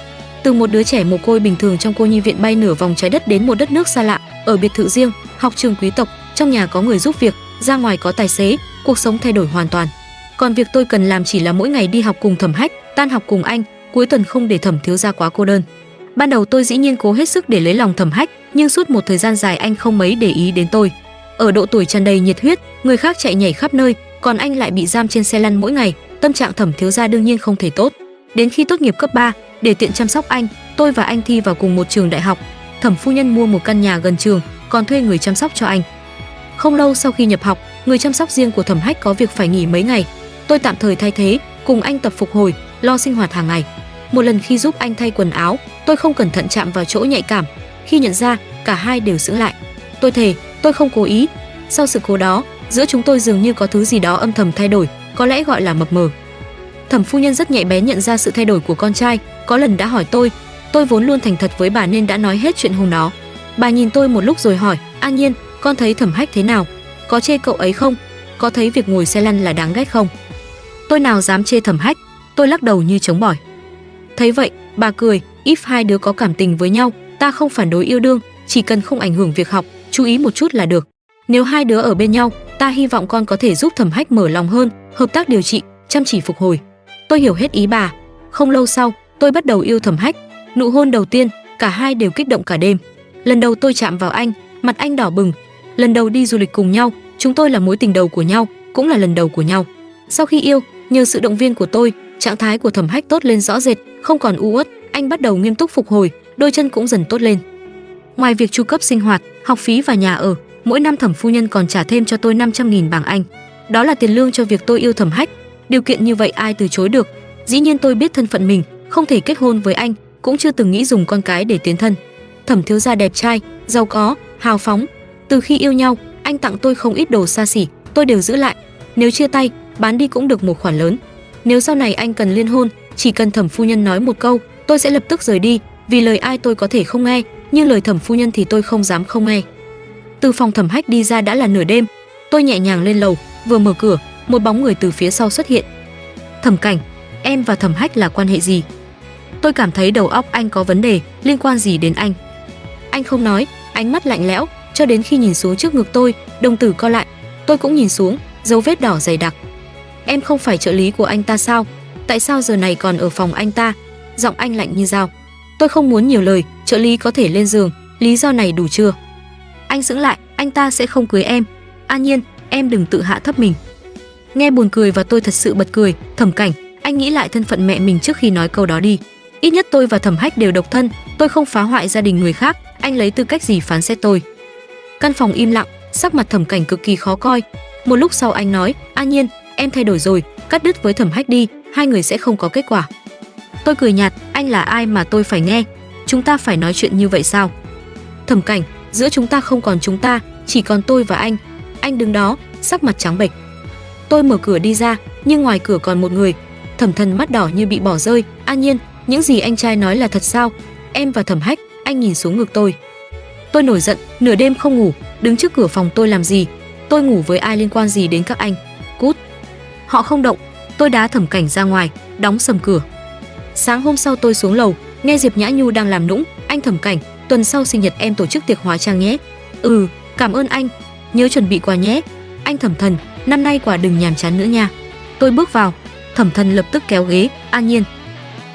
Từ một đứa trẻ mồ côi bình thường trong cô nhi viện bay nửa vòng trái đất đến một đất nước xa lạ, ở biệt thự riêng, học trường quý tộc, trong nhà có người giúp việc, ra ngoài có tài xế, cuộc sống thay đổi hoàn toàn. Còn việc tôi cần làm chỉ là mỗi ngày đi học cùng Thẩm Hách, tan học cùng anh, cuối tuần không để Thẩm thiếu gia quá cô đơn. Ban đầu tôi dĩ nhiên cố hết sức để lấy lòng Thẩm Hách, nhưng suốt một thời gian dài anh không mấy để ý đến tôi. Ở độ tuổi tràn đầy nhiệt huyết, người khác chạy nhảy khắp nơi, còn anh lại bị giam trên xe lăn mỗi ngày, tâm trạng Thẩm thiếu gia đương nhiên không thể tốt. Đến khi tốt nghiệp cấp 3, để tiện chăm sóc anh, tôi và anh thi vào cùng một trường đại học. Thẩm phu nhân mua một căn nhà gần trường, còn thuê người chăm sóc cho anh. Không lâu sau khi nhập học, người chăm sóc riêng của Thẩm Hách có việc phải nghỉ mấy ngày. Tôi tạm thời thay thế, cùng anh tập phục hồi, lo sinh hoạt hàng ngày. Một lần khi giúp anh thay quần áo, tôi không cẩn thận chạm vào chỗ nhạy cảm. Khi nhận ra, cả hai đều sững lại. Tôi thề, tôi không cố ý. Sau sự cố đó, giữa chúng tôi dường như có thứ gì đó âm thầm thay đổi, có lẽ gọi là mập mờ. Thẩm phu nhân rất nhạy bén nhận ra sự thay đổi của con trai, có lần đã hỏi tôi vốn luôn thành thật với bà nên đã nói hết chuyện hôm đó. Bà nhìn tôi một lúc rồi hỏi, An Nhiên, con thấy Thẩm Hách thế nào? Có chê cậu ấy không? Có thấy việc ngồi xe lăn là đáng ghét không? Tôi nào dám chê Thẩm Hách, tôi lắc đầu như chống bỏi. Thấy vậy, bà cười, if hai đứa có cảm tình với nhau, ta không phản đối yêu đương, chỉ cần không ảnh hưởng việc học, chú ý một chút là được. Nếu hai đứa ở bên nhau, ta hy vọng con có thể giúp Thẩm Hách mở lòng hơn, hợp tác điều trị, chăm chỉ phục hồi. Tôi hiểu hết ý bà. Không lâu sau, tôi bắt đầu yêu Thẩm Hách. Nụ hôn đầu tiên, cả hai đều kích động cả đêm. Lần đầu tôi chạm vào anh, mặt anh đỏ bừng. Lần đầu đi du lịch cùng nhau, chúng tôi là mối tình đầu của nhau, cũng là lần đầu của nhau. Sau khi yêu, nhờ sự động viên của tôi, trạng thái của Thẩm Hách tốt lên rõ rệt, không còn u uất, anh bắt đầu nghiêm túc phục hồi, đôi chân cũng dần tốt lên. Ngoài việc chu cấp sinh hoạt, học phí và nhà ở, mỗi năm Thẩm phu nhân còn trả thêm cho tôi 500.000 bảng Anh. Đó là tiền lương cho việc tôi yêu Thẩm Hách. Điều kiện như vậy ai từ chối được. Dĩ nhiên tôi biết thân phận mình, không thể kết hôn với anh, cũng chưa từng nghĩ dùng con cái để tiến thân. Thẩm thiếu gia đẹp trai, giàu có, hào phóng. Từ khi yêu nhau, anh tặng tôi không ít đồ xa xỉ, tôi đều giữ lại. Nếu chia tay, bán đi cũng được một khoản lớn. Nếu sau này anh cần liên hôn, chỉ cần Thẩm phu nhân nói một câu, tôi sẽ lập tức rời đi. Vì lời ai tôi có thể không nghe, nhưng lời Thẩm phu nhân thì tôi không dám không nghe. Từ phòng Thẩm Hách đi ra đã là nửa đêm. Tôi nhẹ nhàng lên lầu, vừa mở cửa, một bóng người từ phía sau xuất hiện. Thẩm Cảnh, em và Thẩm Hách là quan hệ gì? Tôi cảm thấy đầu óc anh có vấn đề, liên quan gì đến anh? Anh không nói, ánh mắt lạnh lẽo, cho đến khi nhìn xuống trước ngực tôi, đồng tử co lại. Tôi cũng nhìn xuống, dấu vết đỏ dày đặc. Em không phải trợ lý của anh ta sao? Tại sao giờ này còn ở phòng anh ta? Giọng anh lạnh như dao. Tôi không muốn nhiều lời, trợ lý có thể lên giường, lý do này đủ chưa? Anh sững lại, anh ta sẽ không cưới em. An Nhiên, em đừng tự hạ thấp mình. Nghe buồn cười và tôi thật sự bật cười. Thẩm Cảnh, anh nghĩ lại thân phận mẹ mình trước khi nói câu đó đi. Ít nhất tôi và Thẩm Hách đều độc thân, tôi không phá hoại gia đình người khác, anh lấy tư cách gì phán xét tôi? Căn phòng im lặng, sắc mặt Thẩm Cảnh cực kỳ khó coi. Một lúc sau anh nói, An Nhiên, em thay đổi rồi, cắt đứt với Thẩm Hách đi, hai người sẽ không có kết quả. Tôi cười nhạt, anh là ai mà tôi phải nghe? Chúng ta phải nói chuyện như vậy sao? Thẩm Cảnh, giữa chúng ta không còn chúng ta, chỉ còn tôi và anh. Anh đứng đó, sắc mặt trắng bệch. Tôi mở cửa đi ra, nhưng ngoài cửa còn một người. Thẩm Thần mắt đỏ như bị bỏ rơi. An Nhiên, những gì anh trai nói là thật sao? Em và Thẩm Hách. Anh nhìn xuống ngực tôi. Tôi nổi giận, nửa đêm không ngủ, đứng trước cửa phòng tôi làm gì? Tôi ngủ với ai liên quan gì đến các anh? Cút. Họ không động. Tôi đá Thẩm Cảnh ra ngoài, đóng sầm cửa. Sáng hôm sau tôi xuống lầu, nghe Diệp Nhã Nhu đang làm nũng. Anh Thẩm Cảnh, tuần sau sinh nhật em tổ chức tiệc hóa trang nhé. Ừ, cảm ơn anh. Nhớ chuẩn bị quà nhé. Anh Thẩm Thần, năm nay quà đừng nhàm chán nữa nha. Tôi bước vào, Thẩm Thần lập tức kéo ghế. An Nhiên.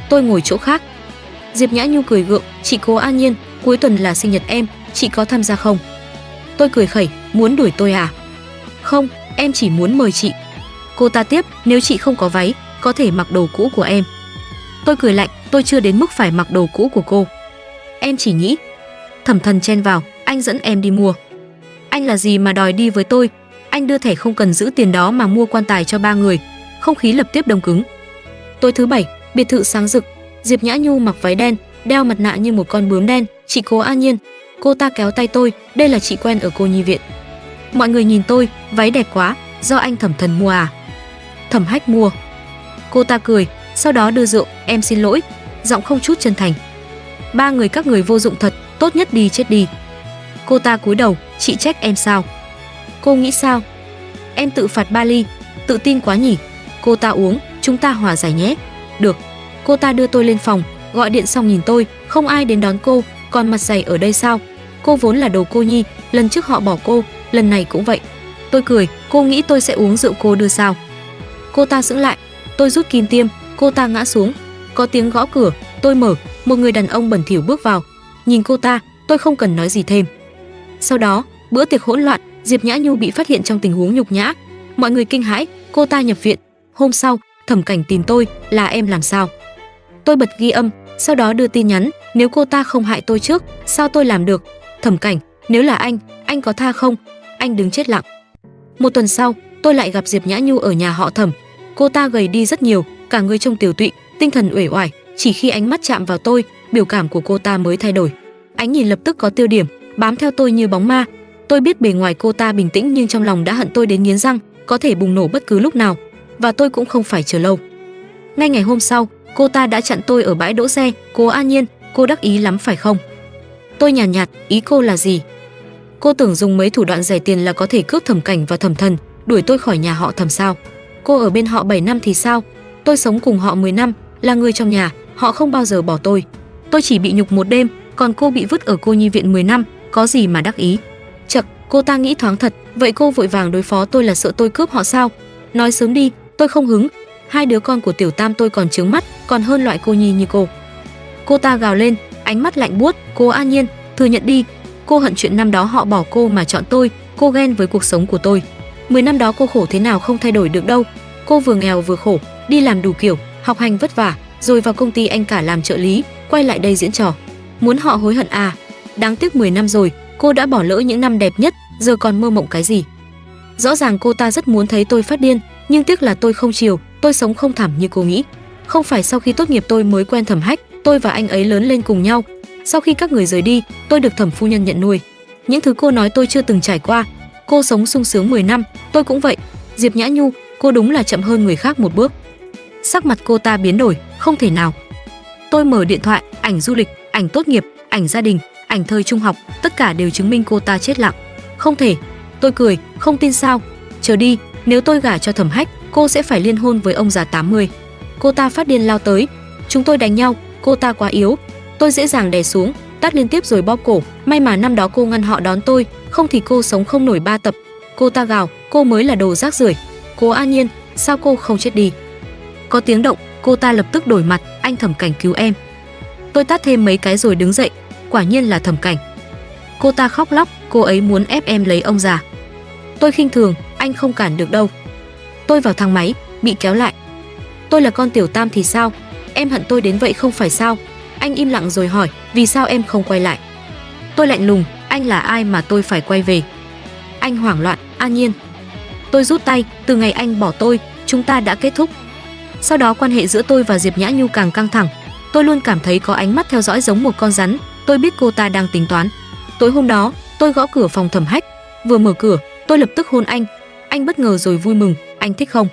Tôi ngồi chỗ khác. Diệp Nhã Nhu cười gượng, chị cố An Nhiên, cuối tuần là sinh nhật em, chị có tham gia không? Tôi cười khẩy, muốn đuổi tôi à? Không, em chỉ muốn mời chị. Cô ta tiếp, nếu chị không có váy, có thể mặc đồ cũ của em. Tôi cười lạnh, tôi chưa đến mức phải mặc đồ cũ của cô. Em chỉ nghĩ. Thẩm Thần chen vào, anh dẫn em đi mua. Anh là gì mà đòi đi với tôi? Anh đưa thẻ không cần giữ tiền đó mà mua quan tài cho 3 người. Không khí lập tiếp đông cứng. Tối thứ Bảy, biệt thự sáng rực. Diệp Nhã Nhu mặc váy đen, đeo mặt nạ như một con bướm đen. Chị cố An Nhiên. Cô ta kéo tay tôi, đây là chị quen ở cô nhi viện. Mọi người nhìn tôi, váy đẹp quá, do anh Thẩm Thần mua à? Thẩm Hách mua. Cô ta cười, sau đó đưa rượu, em xin lỗi, giọng không chút chân thành. 3 người các người vô dụng thật, tốt nhất đi chết đi. Cô ta cúi đầu, chị trách em sao? Cô nghĩ sao? Em tự phạt 3 ly, tự tin quá nhỉ? Cô ta uống, chúng ta hòa giải nhé. Được. Cô ta đưa tôi lên phòng, gọi điện xong nhìn tôi, không ai đến đón cô, còn mặt dày ở đây sao? Cô vốn là đồ cô nhi, lần trước họ bỏ cô, lần này cũng vậy. Tôi cười, cô nghĩ tôi sẽ uống rượu cô đưa sao? Cô ta sững lại, tôi rút kim tiêm, cô ta ngã xuống. Có tiếng gõ cửa, tôi mở, một người đàn ông bẩn thỉu bước vào. Nhìn cô ta, tôi không cần nói gì thêm. Sau đó, bữa tiệc hỗn loạn, Diệp Nhã Nhu bị phát hiện trong tình huống nhục nhã. Mọi người kinh hãi, cô ta nhập viện. Hôm sau, Thẩm Cảnh tìm tôi, là em làm sao? Tôi bật ghi âm, sau đó đưa tin nhắn, nếu cô ta không hại tôi trước, sao tôi làm được? Thẩm Cảnh, nếu là anh có tha không? Anh đứng chết lặng. Một tuần sau, tôi lại gặp Diệp Nhã Nhu ở nhà họ Thẩm. Cô ta gầy đi rất nhiều, cả người trông tiều tụy, tinh thần uể oải, chỉ khi ánh mắt chạm vào tôi, biểu cảm của cô ta mới thay đổi. Ánh nhìn lập tức có tiêu điểm, bám theo tôi như bóng ma. Tôi biết bề ngoài cô ta bình tĩnh nhưng trong lòng đã hận tôi đến nghiến răng, có thể bùng nổ bất cứ lúc nào, và tôi cũng không phải chờ lâu. Ngay ngày hôm sau, cô ta đã chặn tôi ở bãi đỗ xe. Cô An Nhiên, cô đắc ý lắm phải không? Tôi nhàn nhạt, ý cô là gì? Cô tưởng dùng mấy thủ đoạn rẻ tiền là có thể cướp Thẩm Cảnh và Thẩm Thần, đuổi tôi khỏi nhà họ Thẩm sao? Cô ở bên họ 7 năm thì sao? Tôi sống cùng họ 10 năm, là người trong nhà, họ không bao giờ bỏ tôi. Tôi chỉ bị nhục một đêm, còn cô bị vứt ở cô nhi viện 10 năm, có gì mà đắc ý? Chậc, Cô ta nghĩ thoáng thật, vậy cô vội vàng đối phó tôi là sợ tôi cướp họ sao? Nói sớm đi, tôi không hứng. Hai đứa con của Tiểu Tam tôi còn trướng mắt, còn hơn loại cô nhi như cô. Cô ta gào lên, ánh mắt lạnh buốt. Cô An Nhiên, thừa nhận đi, cô hận chuyện năm đó họ bỏ cô mà chọn tôi, cô ghen với cuộc sống của tôi. 10 năm đó cô khổ thế nào không thay đổi được đâu. Cô vừa nghèo vừa khổ, đi làm đủ kiểu, học hành vất vả, rồi vào công ty anh cả làm trợ lý, quay lại đây diễn trò. Muốn họ hối hận à? Đáng tiếc 10 năm rồi, cô đã bỏ lỡ những năm đẹp nhất, giờ còn mơ mộng cái gì? Rõ ràng cô ta rất muốn thấy tôi phát điên, nhưng tiếc là tôi không chiều, tôi sống không thảm như cô nghĩ. Không phải sau khi tốt nghiệp tôi mới quen Thẩm Hách, tôi và anh ấy lớn lên cùng nhau. Sau khi các người rời đi, tôi được Thẩm phu nhân nhận nuôi. Những thứ cô nói tôi chưa từng trải qua. Cô sống sung sướng 10 năm, tôi cũng vậy. Diệp Nhã Nhu, cô đúng là chậm hơn người khác một bước. Sắc mặt cô ta biến đổi, không thể nào. Tôi mở điện thoại, ảnh du lịch, ảnh tốt nghiệp, ảnh gia đình, ảnh thời trung học, tất cả đều chứng minh cô ta chết lặng. Không thể. Tôi cười, không tin sao? Chờ đi, nếu tôi gả cho Thẩm Hách, cô sẽ phải liên hôn với ông già 80. Cô ta phát điên lao tới, chúng tôi đánh nhau, cô ta quá yếu. Tôi dễ dàng đè xuống, tát liên tiếp rồi bóp cổ. May mà năm đó cô ngăn họ đón tôi, không thì cô sống không nổi 3 tập. Cô ta gào, cô mới là đồ rác rưởi. Cô An Nhiên, sao cô không chết đi? Có tiếng động, cô ta lập tức đổi mặt, anh Thẩm Cảnh cứu em. Tôi tát thêm mấy cái rồi đứng dậy, quả nhiên là Thẩm Cảnh. Cô ta khóc lóc, cô ấy muốn ép em lấy ông già. Tôi khinh thường, anh không cản được đâu. Tôi vào thang máy, bị kéo lại. Tôi là con Tiểu Tam thì sao? Em hận tôi đến vậy không phải sao? Anh im lặng rồi hỏi, vì sao em không quay lại? Tôi lạnh lùng, anh là ai mà tôi phải quay về? Anh hoảng loạn, An Nhiên. Tôi rút tay, từ ngày anh bỏ tôi, chúng ta đã kết thúc. Sau đó quan hệ giữa tôi và Diệp Nhã Nhu càng căng thẳng. Tôi luôn cảm thấy có ánh mắt theo dõi giống một con rắn. Tôi biết cô ta đang tính toán. Tối hôm đó, tôi gõ cửa phòng Thẩm Hách. Vừa mở cửa, tôi lập tức hôn anh. Anh bất ngờ rồi vui mừng, anh thích không?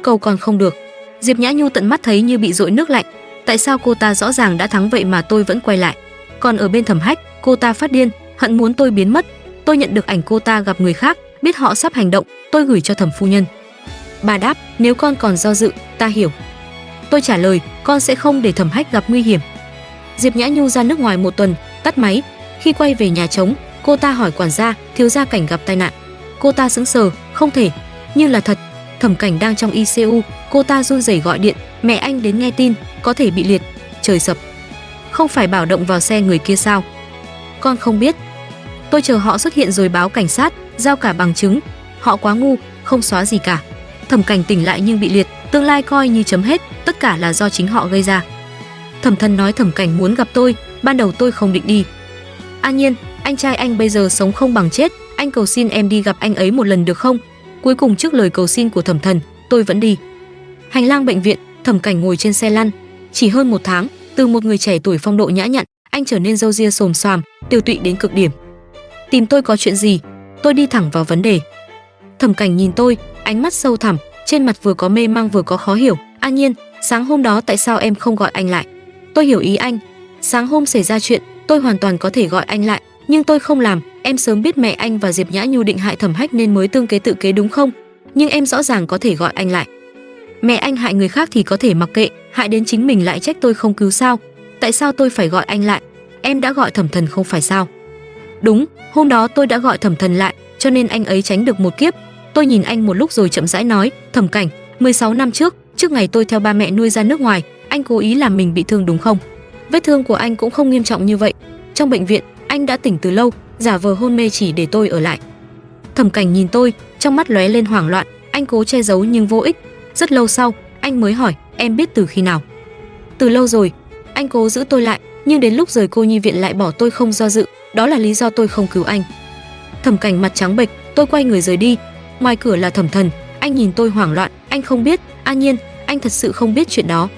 Cầu còn không được. Diệp Nhã Nhu tận mắt thấy như bị dội nước lạnh. Tại sao cô ta rõ ràng đã thắng vậy mà tôi vẫn quay lại? Còn ở bên Thẩm Hách, cô ta phát điên, hận muốn tôi biến mất. Tôi nhận được ảnh cô ta gặp người khác, biết họ sắp hành động, tôi gửi cho Thẩm phu nhân. Bà đáp, nếu con còn do dự, ta hiểu. Tôi trả lời, con sẽ không để Thẩm Hách gặp nguy hiểm. Diệp Nhã Nhu ra nước ngoài 1 tuần, tắt máy. Khi quay về nhà trống, cô ta hỏi quản gia, thiếu gia Cảnh gặp tai nạn. Cô ta sững sờ, không thể, nhưng là thật. Thẩm Cảnh đang trong ICU, cô ta run rẩy gọi điện, mẹ anh đến nghe tin, có thể bị liệt. Trời sập. Không phải bảo động vào xe người kia sao? Con không biết. Tôi chờ họ xuất hiện rồi báo cảnh sát, giao cả bằng chứng. Họ quá ngu, không xóa gì cả. Thẩm Cảnh tỉnh lại nhưng bị liệt, tương lai coi như chấm hết, tất cả là do chính họ gây ra. Thẩm Thân nói Thẩm Cảnh muốn gặp tôi, ban đầu tôi không định đi. An Nhiên, anh trai anh bây giờ sống không bằng chết, anh cầu xin em đi gặp anh ấy một lần được không? Cuối cùng trước lời cầu xin của Thẩm Thần, tôi vẫn đi. Hành lang bệnh viện, Thẩm Cảnh ngồi trên xe lăn. Chỉ hơn 1 tháng, từ một người trẻ tuổi phong độ nhã nhặn, anh trở nên râu ria xồm xoàm, tiêu tụy đến cực điểm. Tìm tôi có chuyện gì? Tôi đi thẳng vào vấn đề. Thẩm Cảnh nhìn tôi, ánh mắt sâu thẳm, trên mặt vừa có mê mang vừa có khó hiểu. An Nhiên, sáng hôm đó tại sao em không gọi anh lại? Tôi hiểu ý anh. Sáng hôm xảy ra chuyện, tôi hoàn toàn có thể gọi anh lại, nhưng tôi không làm. Em sớm biết mẹ anh và Diệp Nhã Nhu định hại Thẩm Hách nên mới tương kế tự kế đúng không? Nhưng em rõ ràng có thể gọi anh lại. Mẹ anh hại người khác thì có thể mặc kệ, hại đến chính mình lại trách tôi không cứu sao? Tại sao tôi phải gọi anh lại? Em đã gọi Thẩm Thần không phải sao? Đúng, hôm đó tôi đã gọi Thẩm Thần lại, cho nên anh ấy tránh được một kiếp. Tôi nhìn anh một lúc rồi chậm rãi nói, Thẩm Cảnh, 16 năm trước ngày tôi theo ba mẹ nuôi ra nước ngoài, anh cố ý làm mình bị thương đúng không? Vết thương của anh cũng không nghiêm trọng như vậy. Trong bệnh viện, anh đã tỉnh từ lâu, giả vờ hôn mê chỉ để tôi ở lại. Thẩm Cảnh nhìn tôi, trong mắt lóe lên hoảng loạn, anh cố che giấu nhưng vô ích. Rất lâu sau, anh mới hỏi, em biết từ khi nào? Từ lâu rồi. Anh cố giữ tôi lại, nhưng đến lúc rời cô nhi viện lại bỏ tôi không do dự, đó là lý do tôi không cứu anh. Thẩm Cảnh mặt trắng bệch, tôi quay người rời đi. Ngoài cửa là Thẩm Thần, anh nhìn tôi hoảng loạn, anh không biết, An Nhiên, anh thật sự không biết chuyện đó.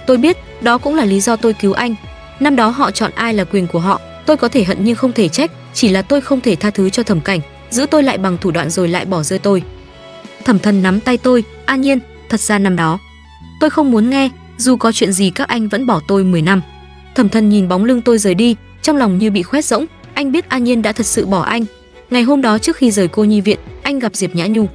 Tôi biết, đó cũng là lý do tôi cứu anh. Năm đó họ chọn ai là quyền của họ, tôi có thể hận nhưng không thể trách, chỉ là tôi không thể tha thứ cho Thẩm Cảnh, giữ tôi lại bằng thủ đoạn rồi lại bỏ rơi tôi. Thẩm Thần nắm tay tôi, An Nhiên, thật ra năm đó tôi không muốn nghe, dù có chuyện gì các anh vẫn bỏ tôi 10 năm. Thẩm Thần nhìn bóng lưng tôi rời đi, trong lòng như bị khoét rỗng, anh biết An Nhiên đã thật sự bỏ anh. Ngày hôm đó trước khi rời cô nhi viện, anh gặp Diệp Nhã Nhu.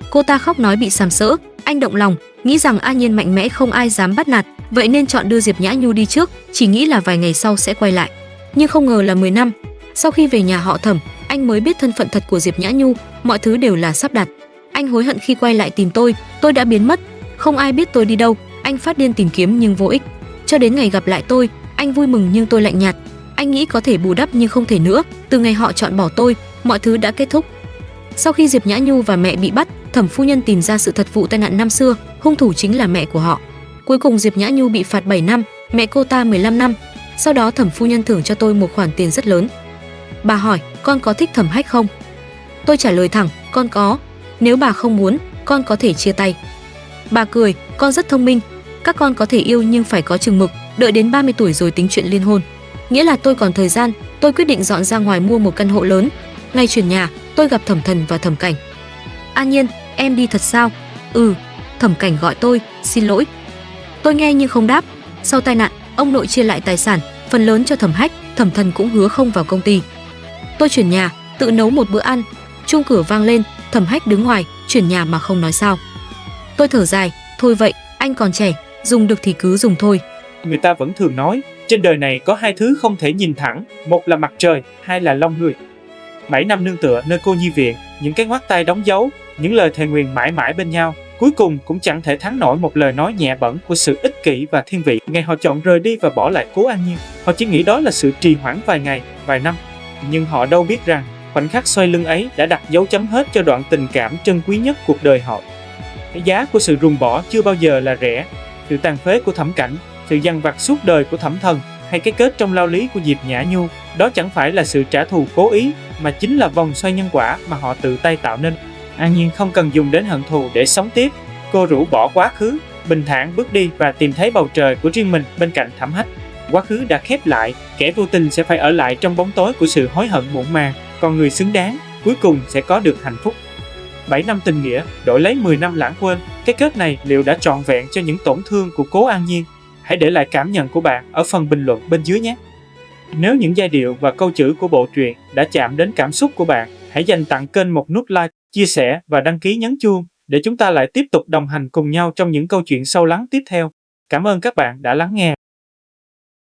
Cô ta khóc nói bị sàm sỡ, anh động lòng, nghĩ rằng An Nhiên mạnh mẽ không ai dám bắt nạt, vậy nên chọn đưa Diệp Nhã Nhu đi trước, chỉ nghĩ là vài ngày sau sẽ quay lại. Nhưng không ngờ là 10 năm. Sau khi về nhà họ Thẩm, anh mới biết thân phận thật của Diệp Nhã Nhu, mọi thứ đều là sắp đặt. Anh hối hận khi quay lại tìm tôi đã biến mất, không ai biết tôi đi đâu, anh phát điên tìm kiếm nhưng vô ích. Cho đến ngày gặp lại tôi, anh vui mừng nhưng tôi lạnh nhạt. Anh nghĩ có thể bù đắp nhưng không thể nữa, từ ngày họ chọn bỏ tôi, mọi thứ đã kết thúc. Sau khi Diệp Nhã Nhu và mẹ bị bắt, Thẩm phu nhân tìm ra sự thật vụ tai nạn năm xưa, hung thủ chính là mẹ của họ. Cuối cùng Diệp Nhã Nhu bị phạt 7 năm, mẹ cô ta 15 năm. Sau đó Thẩm phu nhân thưởng cho tôi một khoản tiền rất lớn. Bà hỏi, con có thích Thẩm Hách không? Tôi trả lời thẳng, con có. Nếu bà không muốn, con có thể chia tay. Bà cười, con rất thông minh. Các con có thể yêu nhưng phải có chừng mực, đợi đến 30 tuổi rồi tính chuyện liên hôn. Nghĩa là tôi còn thời gian, tôi quyết định dọn ra ngoài mua một căn hộ lớn. Ngày chuyển nhà, tôi gặp Thẩm Thần và Thẩm Cảnh. An Nhiên, em đi thật sao? Ừ. Thẩm Cảnh gọi tôi, xin lỗi. Tôi nghe nhưng không đáp. Sau tai nạn, ông nội chia lại tài sản, phần lớn cho Thẩm Hách, Thẩm Thần cũng hứa không vào công ty. Tôi chuyển nhà, tự nấu một bữa ăn. Chuông cửa vang lên, Thẩm Hách đứng ngoài, chuyển nhà mà không nói sao. Tôi thở dài, thôi vậy, anh còn trẻ, dùng được thì cứ dùng thôi. Người ta vẫn thường nói, trên đời này có hai thứ không thể nhìn thẳng, một là mặt trời, hai là lòng người. 7 năm nương tựa nơi cô nhi viện, những cái ngoắt tay đóng dấu, những lời thề nguyền mãi mãi bên nhau, cuối cùng cũng chẳng thể thắng nổi một lời nói nhẹ bẫng của sự ích kỷ và thiên vị. Ngày họ chọn rời đi và bỏ lại Cố An Nhiên, họ chỉ nghĩ đó là sự trì hoãn vài ngày, vài năm. Nhưng họ đâu biết rằng, khoảnh khắc xoay lưng ấy đã đặt dấu chấm hết cho đoạn tình cảm trân quý nhất cuộc đời họ. Cái giá của sự ruồng bỏ chưa bao giờ là rẻ. Sự tàn phế của Thẩm Cảnh, sự dằn vặt suốt đời của Thẩm Thần, hay cái kết trong lao lý của Diệp Nhã Nhu, đó chẳng phải là sự trả thù cố ý, mà chính là vòng xoay nhân quả mà họ tự tay tạo nên. An Nhiên không cần dùng đến hận thù để sống tiếp. Cô rũ bỏ quá khứ, bình thản bước đi và tìm thấy bầu trời của riêng mình bên cạnh Thẩm Hách. Quá khứ đã khép lại, kẻ vô tình sẽ phải ở lại trong bóng tối của sự hối hận muộn màng, còn người xứng đáng cuối cùng sẽ có được hạnh phúc. 7 năm tình nghĩa đổi lấy 10 năm lãng quên, cái kết này liệu đã trọn vẹn cho những tổn thương của Cố An Nhiên? Hãy để lại cảm nhận của bạn ở phần bình luận bên dưới nhé. Nếu những giai điệu và câu chữ của bộ truyện đã chạm đến cảm xúc của bạn, hãy dành tặng kênh một nút like, chia sẻ và đăng ký nhấn chuông để chúng ta lại tiếp tục đồng hành cùng nhau trong những câu chuyện sâu lắng tiếp theo. Cảm ơn các bạn đã lắng nghe.